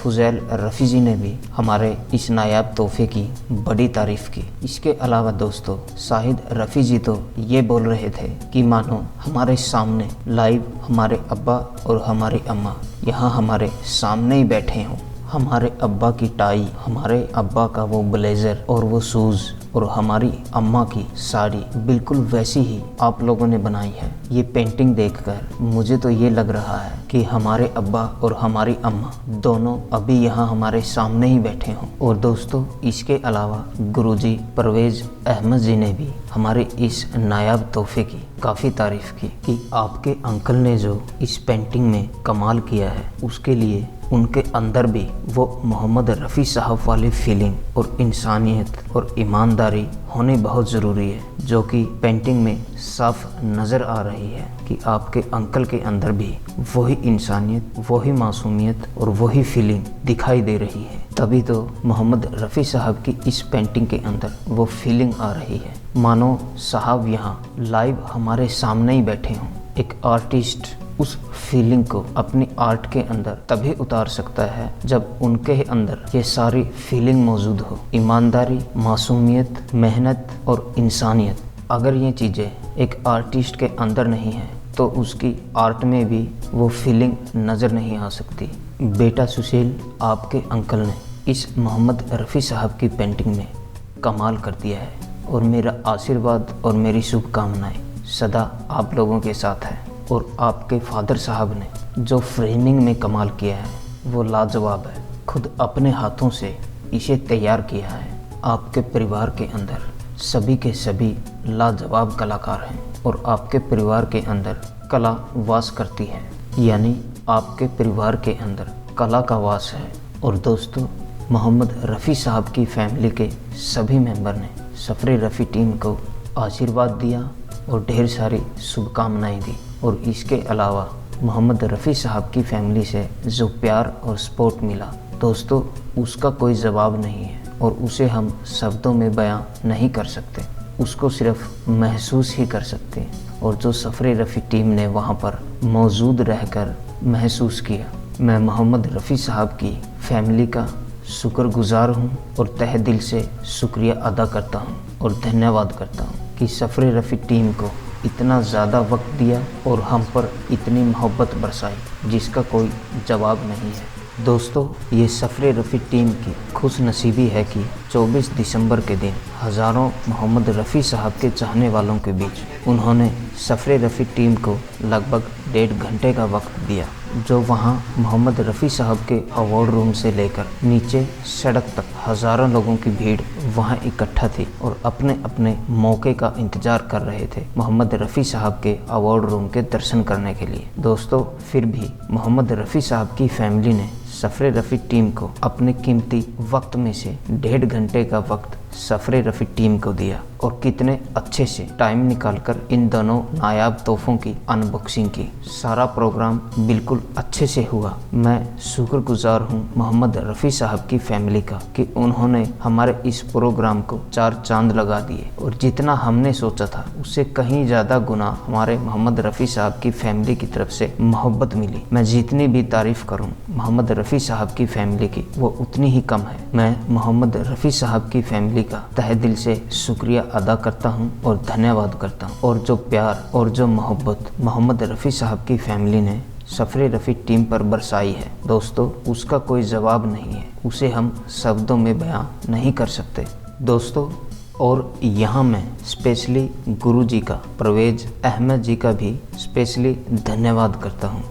Fuzail Rafi ji ने भी हमारे इस नायाब तोहफे की बड़ी तारीफ़ की। इसके अलावा दोस्तों, शाहिद रफ़ी जी तो ये बोल रहे थे कि मानो हमारे सामने लाइव हमारे अब्बा और हमारी अम्मा यहाँ हमारे सामने ही बैठे हों। हमारे अब्बा की टाई, हमारे अब्बा का वो ब्लेज़र और वो शूज़ और हमारी अम्मा की साड़ी बिल्कुल वैसी ही आप लोगों ने बनाई है। ये पेंटिंग देखकर मुझे तो ये लग रहा है कि हमारे अब्बा और हमारी अम्मा दोनों अभी यहाँ हमारे सामने ही बैठे हों। और दोस्तों, इसके अलावा गुरुजी परवेज़ अहमद जी ने भी हमारे इस नायाब तोहफे की काफ़ी तारीफ़ की कि आपके अंकल ने जो इस पेंटिंग में कमाल किया है, उसके लिए उनके अंदर भी वो मोहम्मद रफ़ी साहब वाली फीलिंग और इंसानियत और ईमानदारी होनी बहुत ज़रूरी है, जो कि पेंटिंग में साफ नज़र आ रही है कि आपके अंकल के अंदर भी वही इंसानियत, वही मासूमियत और वही फीलिंग दिखाई दे रही है। तभी तो मोहम्मद रफ़ी साहब की इस पेंटिंग के अंदर वो फीलिंग आ रही है, मानो साहब यहाँ लाइव हमारे सामने ही बैठे हों। एक आर्टिस्ट उस फीलिंग को अपनी आर्ट के अंदर तभी उतार सकता है जब उनके अंदर ये सारी फीलिंग मौजूद हो, ईमानदारी, मासूमियत, मेहनत और इंसानियत। अगर ये चीज़ें एक आर्टिस्ट के अंदर नहीं है तो उसकी आर्ट में भी वो फीलिंग नज़र नहीं आ सकती। बेटा सुशील, आपके अंकल ने इस मोहम्मद रफ़ी साहब की पेंटिंग में कमाल कर दिया है और मेरा आशीर्वाद और मेरी शुभकामनाएं सदा आप लोगों के साथ है। और आपके फादर साहब ने जो फ्रेमिंग में कमाल किया है वो लाजवाब है। खुद अपने हाथों से इसे तैयार किया है। आपके परिवार के अंदर सभी के सभी लाजवाब कलाकार हैं और आपके परिवार के अंदर कला वास करती है, यानी आपके परिवार के अंदर कला का वास है। और दोस्तों, मोहम्मद रफ़ी साहब की फैमिली के सभी मेंबर ने सफ़रे रफ़ी टीम को आशीर्वाद दिया और ढेर सारी शुभकामनाएं दी। और इसके अलावा मोहम्मद रफ़ी साहब की फैमिली से जो प्यार और सपोर्ट मिला दोस्तों, उसका कोई जवाब नहीं है और उसे हम शब्दों में बयां नहीं कर सकते, उसको सिर्फ महसूस ही कर सकते हैं। और जो सफ़रे रफ़ी टीम ने वहां पर मौजूद रहकर महसूस किया, मैं मोहम्मद रफ़ी साहब की फैमिली का शुक्रगुजार हूं और तहे दिल से शुक्रिया अदा करता हूं और धन्यवाद करता हूं कि सफ़रे रफ़ी टीम को इतना ज़्यादा वक्त दिया और हम पर इतनी मोहब्बत बरसाई, जिसका कोई जवाब नहीं है। दोस्तों, ये सफ़रे रफ़ी टीम की खुश नसीबी है कि 24 दिसंबर के दिन हज़ारों मोहम्मद रफ़ी साहब के चाहने वालों के बीच उन्होंने सफ़रे रफ़ी टीम को लगभग 1.5 घंटे का वक्त दिया जो वहाँ मोहम्मद रफ़ी साहब के अवार्ड रूम से लेकर नीचे सड़क तक हज़ारों लोगों की भीड़ वहाँ इकट्ठा थी और अपने अपने मौके का इंतज़ार कर रहे थे मोहम्मद रफ़ी साहब के अवार्ड रूम के दर्शन करने के लिए। दोस्तों, फिर भी मोहम्मद रफ़ी साहब की फैमिली ने सफ़रे रफ़ी टीम को अपने कीमती वक्त में से 1.5 घंटे का वक्त सफ़रे रफ़ी टीम को दिया और कितने अच्छे से टाइम निकालकर इन दोनों नायाब तोहफों की अनबॉक्सिंग की। सारा प्रोग्राम बिल्कुल अच्छे से हुआ। मैं शुक्रगुजार हूँ मोहम्मद रफ़ी साहब की फैमिली का कि उन्होंने हमारे इस प्रोग्राम को 4 चांद लगा दिए और जितना हमने सोचा था उससे कहीं ज़्यादा गुना हमारे मोहम्मद रफ़ी साहब की फैमिली की तरफ से मोहब्बत मिली। मैं जितनी भी तारीफ़ करूँ मोहम्मद रफ़ी साहब की फैमिली की वो उतनी ही कम है। मैं मोहम्मद रफ़ी साहब की फैमिली का तहे दिल से शुक्रिया अदा करता हूं और धन्यवाद करता हूं। और जो प्यार और जो मोहब्बत मोहम्मद रफ़ी साहब की फैमिली ने सफ़रे रफ़ी टीम पर बरसाई है दोस्तों, उसका कोई जवाब नहीं है, उसे हम शब्दों में बयां नहीं कर सकते दोस्तों। और यहाँ मैं स्पेशली गुरुजी का, परवेज़ अहमद जी का भी स्पेशली धन्यवाद करता हूँ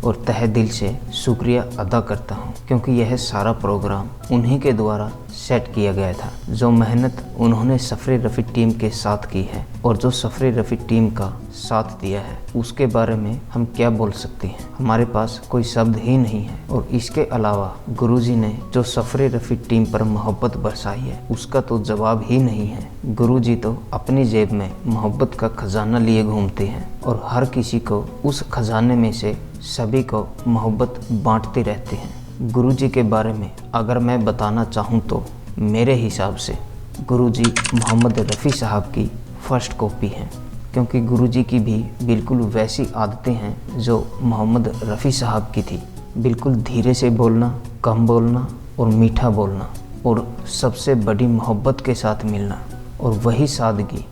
और तहे दिल से शुक्रिया अदा करता हूँ, क्योंकि यह सारा प्रोग्राम उन्हीं के द्वारा सेट किया गया था। जो मेहनत उन्होंने सफ़रे रफ़ी टीम के साथ की है और जो सफ़रे रफ़ी टीम का साथ दिया है उसके बारे में हम क्या बोल सकते हैं, हमारे पास कोई शब्द ही नहीं है। और इसके अलावा गुरुजी ने जो सफ़रे रफ़ी टीम पर मोहब्बत बरसाई है उसका तो जवाब ही नहीं है। गुरुजी तो अपनी जेब में मोहब्बत का खजाना लिए घूमते हैं और हर किसी को उस खजाने में से सभी को मोहब्बत बांटते रहते हैं। गुरुजी के बारे में अगर मैं बताना चाहूँ तो मेरे हिसाब से गुरुजी मोहम्मद रफ़ी साहब की फ़र्स्ट कॉपी हैं, क्योंकि गुरुजी की भी बिल्कुल वैसी आदतें हैं जो मोहम्मद रफ़ी साहब की थी। बिल्कुल धीरे से बोलना, कम बोलना और मीठा बोलना और सबसे बड़ी मोहब्बत के साथ मिलना और वही सादगी।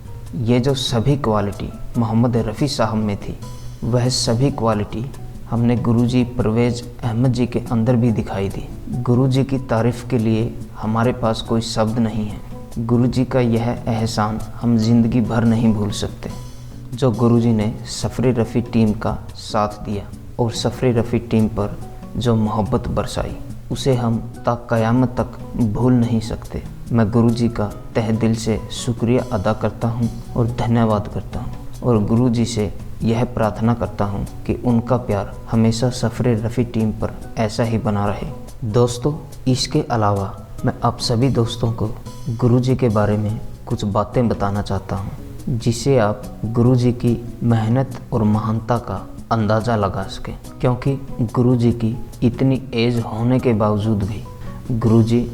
ये जो सभी क्वालिटी मोहम्मद रफ़ी साहब में थी वह सभी क्वालिटी हमने गुरुजी परवेज़ अहमद जी के अंदर भी दिखाई दी। गुरुजी की तारीफ़ के लिए हमारे पास कोई शब्द नहीं है। गुरुजी का यह एहसान हम ज़िंदगी भर नहीं भूल सकते जो गुरुजी ने सफ़रे रफ़ी टीम का साथ दिया और सफ़रे रफ़ी टीम पर जो मोहब्बत बरसाई उसे हम ता क़यामत तक भूल नहीं सकते। मैं गुरुजी का तहे दिल से शुक्रिया अदा करता हूँ और धन्यवाद करता हूँ और गुरुजी से यह प्रार्थना करता हूँ कि उनका प्यार हमेशा सफ़रे रफ़ी टीम पर ऐसा ही बना रहे। दोस्तों, इसके अलावा मैं आप सभी दोस्तों को गुरुजी के बारे में कुछ बातें बताना चाहता हूँ जिससे आप गुरुजी की मेहनत और महानता का अंदाज़ा लगा सकें, क्योंकि गुरुजी की इतनी एज होने के बावजूद भी गुरुजी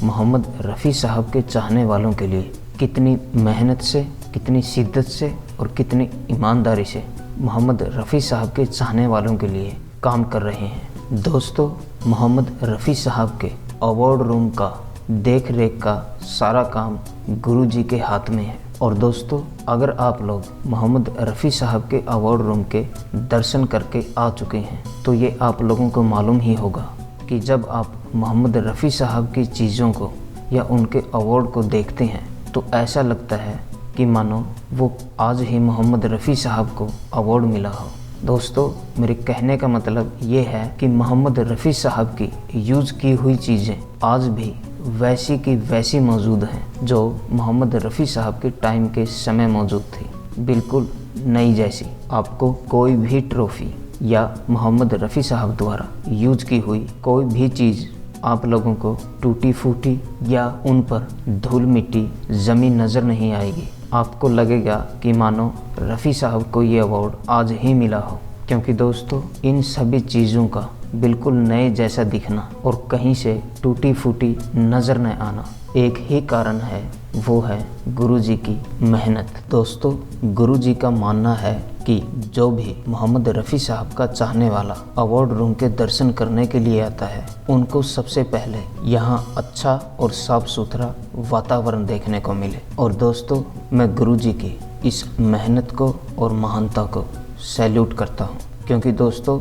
मोहम्मद रफ़ी साहब के चाहने वालों के लिए कितनी मेहनत से, कितनी शिद्दत से और कितनी ईमानदारी से मोहम्मद रफ़ी साहब के चाहने वालों के लिए काम कर रहे हैं। दोस्तों, मोहम्मद रफ़ी साहब के अवार्ड रूम का देख रेख का सारा काम गुरुजी के हाथ में है। और दोस्तों, अगर आप लोग मोहम्मद रफ़ी साहब के अवार्ड रूम के दर्शन करके आ चुके हैं तो ये आप लोगों को मालूम ही होगा कि जब आप मोहम्मद रफ़ी साहब की चीज़ों को या उनके अवार्ड को देखते हैं तो ऐसा लगता है कि मानो वो आज ही मोहम्मद रफ़ी साहब को अवार्ड मिला हो। दोस्तों, मेरे कहने का मतलब ये है कि मोहम्मद रफ़ी साहब की यूज़ की हुई चीज़ें आज भी वैसी की वैसी मौजूद हैं जो मोहम्मद रफ़ी साहब के टाइम के समय मौजूद थी, बिल्कुल नई जैसी। आपको कोई भी ट्रॉफ़ी या मोहम्मद रफ़ी साहब द्वारा यूज़ की हुई कोई भी चीज़ आप लोगों को टूटी फूटी या उन पर धूल मिट्टी ज़मीन नज़र नहीं आएगी। आपको लगेगा कि मानो रफ़ी साहब को ये अवार्ड आज ही मिला हो, क्योंकि दोस्तों इन सभी चीज़ों का बिल्कुल नए जैसा दिखना और कहीं से टूटी फूटी नज़र न आना एक ही कारण है, वो है गुरुजी की मेहनत। दोस्तों, गुरुजी का मानना है कि जो भी मोहम्मद रफ़ी साहब का चाहने वाला अवार्ड रूम के दर्शन करने के लिए आता है उनको सबसे पहले यहाँ अच्छा और साफ़ सुथरा वातावरण देखने को मिले। और दोस्तों, मैं गुरुजी की इस मेहनत को और महानता को सैल्यूट करता हूँ, क्योंकि दोस्तों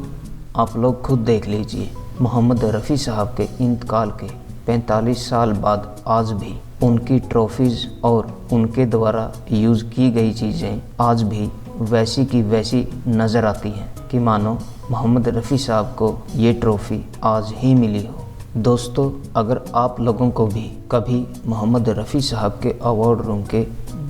आप लोग खुद देख लीजिए, मोहम्मद रफ़ी साहब के इंतकाल के 45 साल बाद आज भी उनकी ट्रॉफ़ीज़ और उनके द्वारा यूज़ की गई चीज़ें आज भी वैसी की वैसी नज़र आती हैं कि मानो मोहम्मद रफ़ी साहब को ये ट्रॉफ़ी आज ही मिली हो। दोस्तों, अगर आप लोगों को भी कभी मोहम्मद रफ़ी साहब के अवार्ड रूम के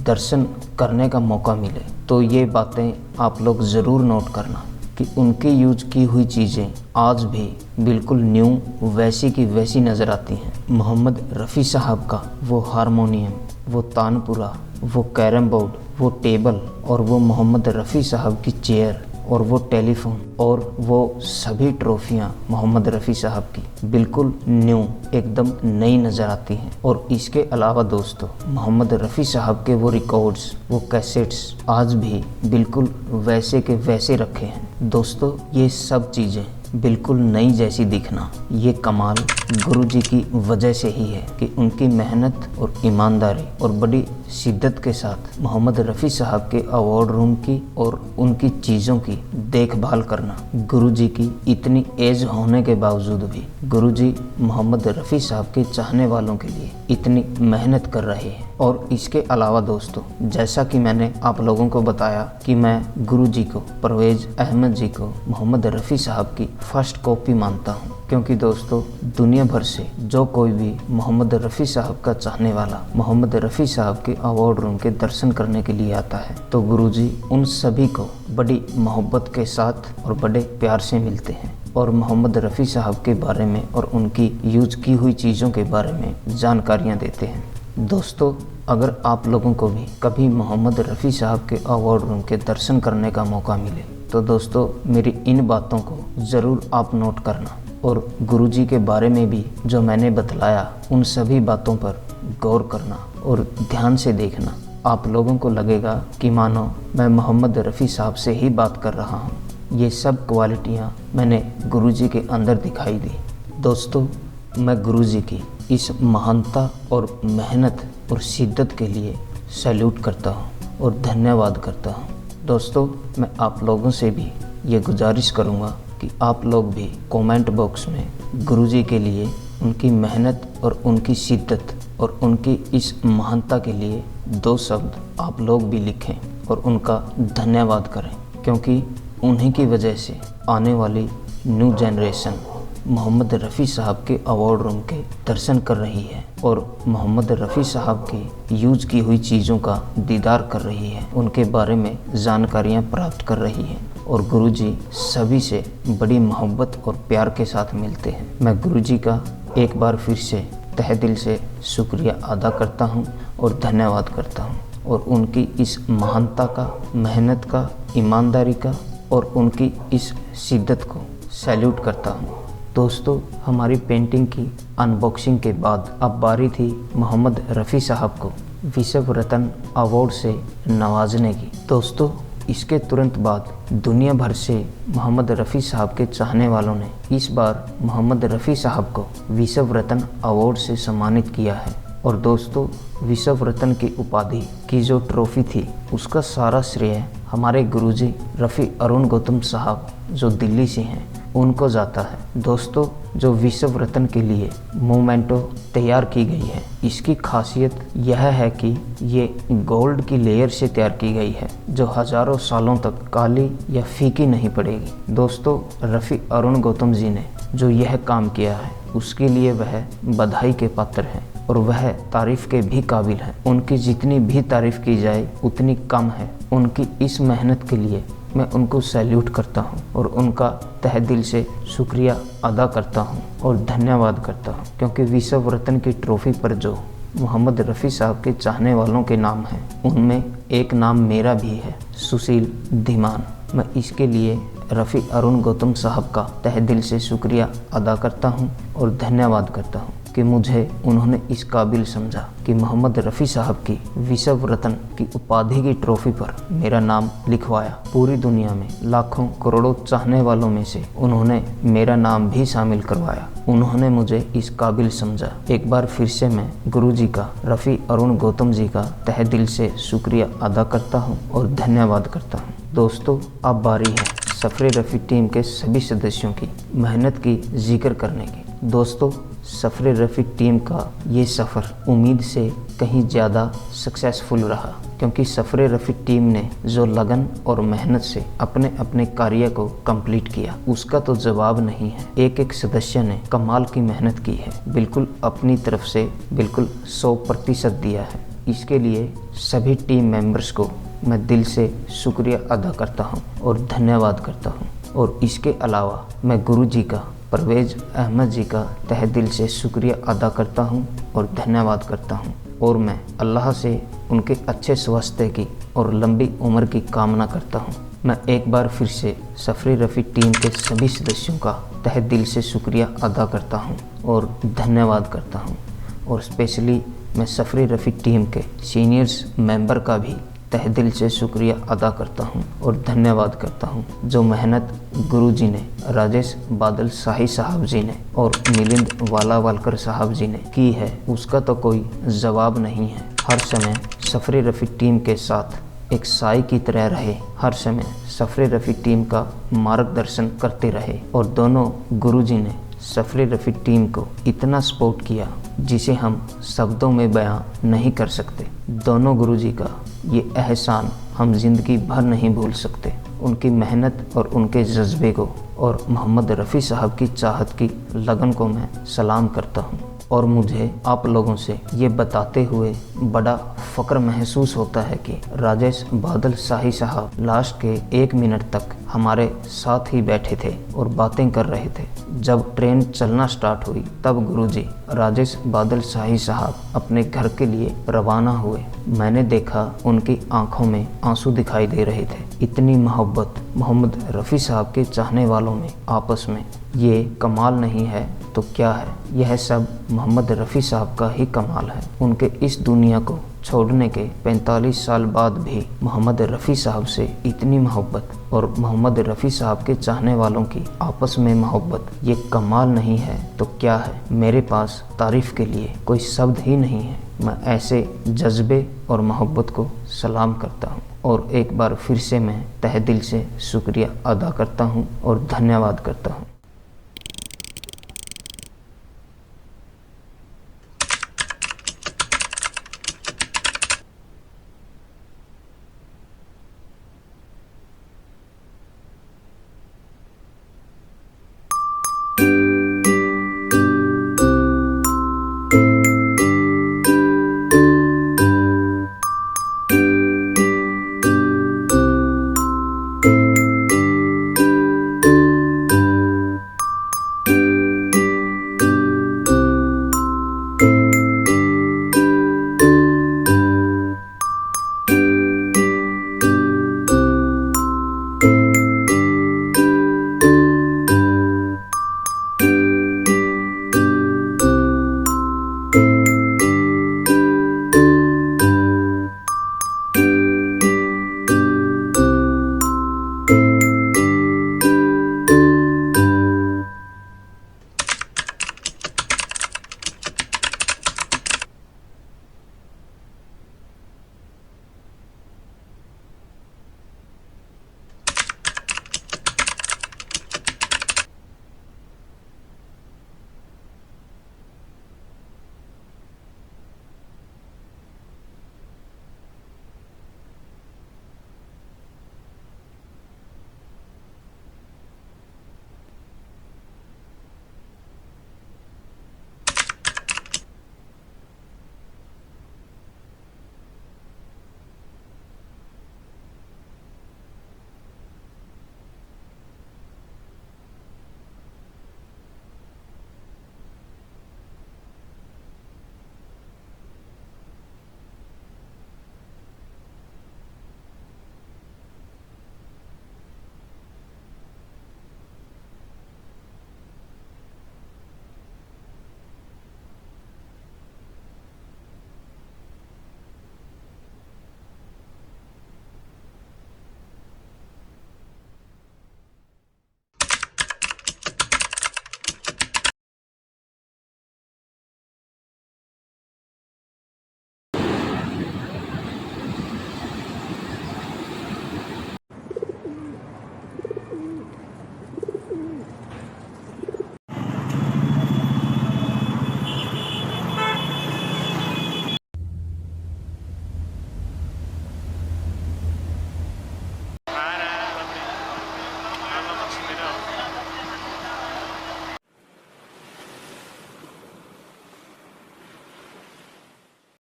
दर्शन करने का मौका मिले तो ये बातें आप लोग ज़रूर नोट करना कि उनके यूज की हुई चीज़ें आज भी बिल्कुल न्यू वैसी की वैसी नज़र आती हैं। मोहम्मद रफ़ी साहब का वो हारमोनियम, वो तानपुरा, वो कैरम बोर्ड, वो टेबल और वो मोहम्मद रफ़ी साहब की चेयर और वो टेलीफोन और वो सभी ट्रॉफियाँ मोहम्मद रफ़ी साहब की बिल्कुल न्यू एकदम नई नज़र आती हैं। और इसके अलावा दोस्तों, मोहम्मद रफ़ी साहब के वो रिकॉर्ड्स, वो कैसेट्स आज भी बिल्कुल वैसे के वैसे रखे हैं। दोस्तों, ये सब चीज़ें बिल्कुल नई जैसी दिखना, ये कमाल गुरुजी की वजह से ही है कि उनकी मेहनत और ईमानदारी और बड़ी शिद्दत के साथ मोहम्मद रफ़ी साहब के अवार्ड रूम की और उनकी चीज़ों की देखभाल करना। गुरुजी की इतनी एज होने के बावजूद भी गुरुजी मोहम्मद रफ़ी साहब के चाहने वालों के लिए इतनी मेहनत कर रहे हैं। और इसके अलावा दोस्तों, जैसा कि मैंने आप लोगों को बताया कि मैं गुरुजी को, परवेज़ अहमद जी को मोहम्मद रफ़ी साहब की फर्स्ट कॉपी मानता हूँ, क्योंकि दोस्तों दुनिया भर से जो कोई भी मोहम्मद रफ़ी साहब का चाहने वाला मोहम्मद रफ़ी साहब के अवार्ड रूम के दर्शन करने के लिए आता है तो गुरुजी उन सभी को बड़ी मोहब्बत के साथ और बड़े प्यार से मिलते हैं और मोहम्मद रफ़ी साहब के बारे में और उनकी यूज की हुई चीज़ों के बारे में जानकारियाँ देते हैं। दोस्तों, अगर आप लोगों को भी कभी मोहम्मद रफ़ी साहब के अवार्ड रूम के दर्शन करने का मौका मिले तो दोस्तों मेरी इन बातों को ज़रूर आप नोट करना और गुरुजी के बारे में भी जो मैंने बतलाया उन सभी बातों पर गौर करना और ध्यान से देखना। आप लोगों को लगेगा कि मानो मैं मोहम्मद रफ़ी साहब से ही बात कर रहा हूँ। ये सब क्वालिटियाँ मैंने गुरुजी के अंदर दिखाई दी। दोस्तों, मैं गुरुजी की इस महानता और मेहनत और शिद्दत के लिए सैल्यूट करता हूँ और धन्यवाद करता हूँ। दोस्तों, मैं आप लोगों से भी ये गुजारिश करूँगा कि आप लोग भी कमेंट बॉक्स में गुरुजी के लिए उनकी मेहनत और उनकी शिद्दत और उनकी इस महानता के लिए 2 शब्द आप लोग भी लिखें और उनका धन्यवाद करें, क्योंकि उन्हीं की वजह से आने वाली न्यू जनरेशन मोहम्मद रफ़ी साहब के अवार्ड रूम के दर्शन कर रही है और मोहम्मद रफ़ी साहब की यूज की हुई चीज़ों का दीदार कर रही है, उनके बारे में जानकारियाँ प्राप्त कर रही है और गुरुजी सभी से बड़ी मोहब्बत और प्यार के साथ मिलते हैं। मैं गुरुजी का एक बार फिर से तहे दिल से शुक्रिया अदा करता हूँ और धन्यवाद करता हूँ और उनकी इस महानता का, मेहनत का, ईमानदारी का और उनकी इस शिद्दत को सैल्यूट करता हूँ। दोस्तों, हमारी पेंटिंग की अनबॉक्सिंग के बाद अब बारी थी मोहम्मद रफ़ी साहब को विश्व रत्न अवार्ड से नवाजने की। दोस्तों, इसके तुरंत बाद दुनिया भर से मोहम्मद रफ़ी साहब के चाहने वालों ने इस बार मोहम्मद रफ़ी साहब को विश्व रत्न अवार्ड से सम्मानित किया है। और दोस्तों, विश्व रत्न की उपाधि की जो ट्रॉफ़ी थी उसका सारा श्रेय हमारे गुरुजी रफ़ी अरुण गौतम साहब जो दिल्ली से हैं उनको जाता है। दोस्तों, जो विश्व रत्न के लिए मोमेंटो तैयार की गई है, इसकी खासियत यह है कि ये गोल्ड की लेयर से तैयार की गई है जो हज़ारों सालों तक काली या फीकी नहीं पड़ेगी। दोस्तों, रफ़ी अरुण गौतम जी ने जो यह काम किया है उसके लिए वह बधाई के पात्र हैं और वह तारीफ़ के भी काबिल हैं। उनकी जितनी भी तारीफ़ की जाए उतनी कम है। उनकी इस मेहनत के लिए मैं उनको सैल्यूट करता हूँ और उनका तहे दिल से शुक्रिया अदा करता हूँ और धन्यवाद करता हूँ, क्योंकि विश्व रत्न की ट्रॉफ़ी पर जो मोहम्मद रफ़ी साहब के चाहने वालों के नाम हैं उनमें एक नाम मेरा भी है, सुशील धीमान। मैं इसके लिए रफ़ी अरुण गौतम साहब का तहे दिल से शुक्रिया अदा करता हूँ और धन्यवाद करता हूँ कि मुझे उन्होंने इस काबिल समझा कि मोहम्मद रफ़ी साहब की विश्व रत्न की उपाधि की ट्रॉफ़ी पर मेरा नाम लिखवाया। पूरी दुनिया में लाखों करोड़ों चाहने वालों में से उन्होंने मेरा नाम भी शामिल करवाया। उन्होंने मुझे इस काबिल समझा। एक बार फिर से मैं गुरुजी का, रफ़ी अरुण गौतम जी का तहे दिल से शुक्रिया अदा करता हूँ और धन्यवाद करता हूँ। दोस्तों, अब बारी है सफ़रे रफ़ी टीम के सभी सदस्यों की मेहनत की जिक्र करने की। दोस्तों, सफ़रे रफ़ी टीम का ये सफ़र उम्मीद से कहीं ज़्यादा सक्सेसफुल रहा, क्योंकि सफ़रे रफ़ी टीम ने जो लगन और मेहनत से अपने अपने कार्य को कंप्लीट किया उसका तो जवाब नहीं है। एक एक सदस्य ने कमाल की मेहनत की है, बिल्कुल अपनी तरफ से बिल्कुल 100% दिया है। इसके लिए सभी टीम मेंबर्स को मैं दिल से शुक्रिया अदा करता हूँ और धन्यवाद करता हूँ। और इसके अलावा मैं गुरुजी का, परवेज़ अहमद जी का तहे दिल से शुक्रिया अदा करता हूँ और धन्यवाद करता हूँ। और मैं अल्लाह से उनके अच्छे स्वास्थ्य की और लंबी उम्र की कामना करता हूँ। मैं एक बार फिर से सफ़रे रफ़ी टीम के सभी सदस्यों का तहे दिल से शुक्रिया अदा करता हूँ और धन्यवाद करता हूँ। और स्पेशली मैं सफ़रे रफ़ी टीम के सीनियर्स मेंबर का भी तहे दिल से शुक्रिया अदा करता हूँ और धन्यवाद करता हूँ। जो मेहनत गुरुजी ने, राजेश बादल शाही साहब जी ने और मिलिंद वालावलकर साहब जी ने की है उसका तो कोई जवाब नहीं है। हर समय सफ़रे रफ़ी टीम के साथ एक साई की तरह रहे, हर समय सफ़रे रफ़ी टीम का मार्गदर्शन करते रहे। और दोनों गुरुजी ने सफ़रे रफ़ी टीम को इतना सपोर्ट किया जिसे हम शब्दों में बयां नहीं कर सकते। दोनों गुरुजी का ये एहसान हम ज़िंदगी भर नहीं भूल सकते। उनकी मेहनत और उनके जज्बे को और मोहम्मद रफ़ी साहब की चाहत की लगन को मैं सलाम करता हूँ। और मुझे आप लोगों से ये बताते हुए बड़ा फ़क्र महसूस होता है कि राजेश बादल शाही साहब लास्ट के 1 मिनट तक हमारे साथ ही बैठे थे और बातें कर रहे थे। जब ट्रेन चलना स्टार्ट हुई तब गुरुजी राजेश बादल शाही साहब अपने घर के लिए रवाना हुए। मैंने देखा उनकी आंखों में आंसू दिखाई दे रहे थे। इतनी मोहब्बत मोहम्मद रफ़ी साहब के चाहने वालों में आपस में, ये कमाल नहीं है तो क्या है। यह सब मोहम्मद रफ़ी साहब का ही कमाल है। उनके इस दुनिया को छोड़ने के 45 साल बाद भी मोहम्मद रफ़ी साहब से इतनी मोहब्बत और मोहम्मद रफ़ी साहब के चाहने वालों की आपस में मोहब्बत, ये कमाल नहीं है तो क्या है। मेरे पास तारीफ़ के लिए कोई शब्द ही नहीं है। मैं ऐसे जज्बे और मोहब्बत को सलाम करता हूँ और एक बार फिर से मैं तहे दिल से शुक्रिया अदा करता हूँ और धन्यवाद करता हूँ।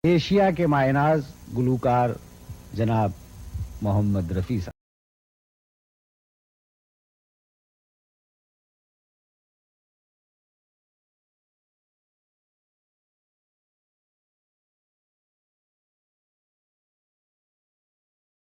एशिया के मायनाज गुलूकार जनाब मोहम्मद रफ़ी साहब।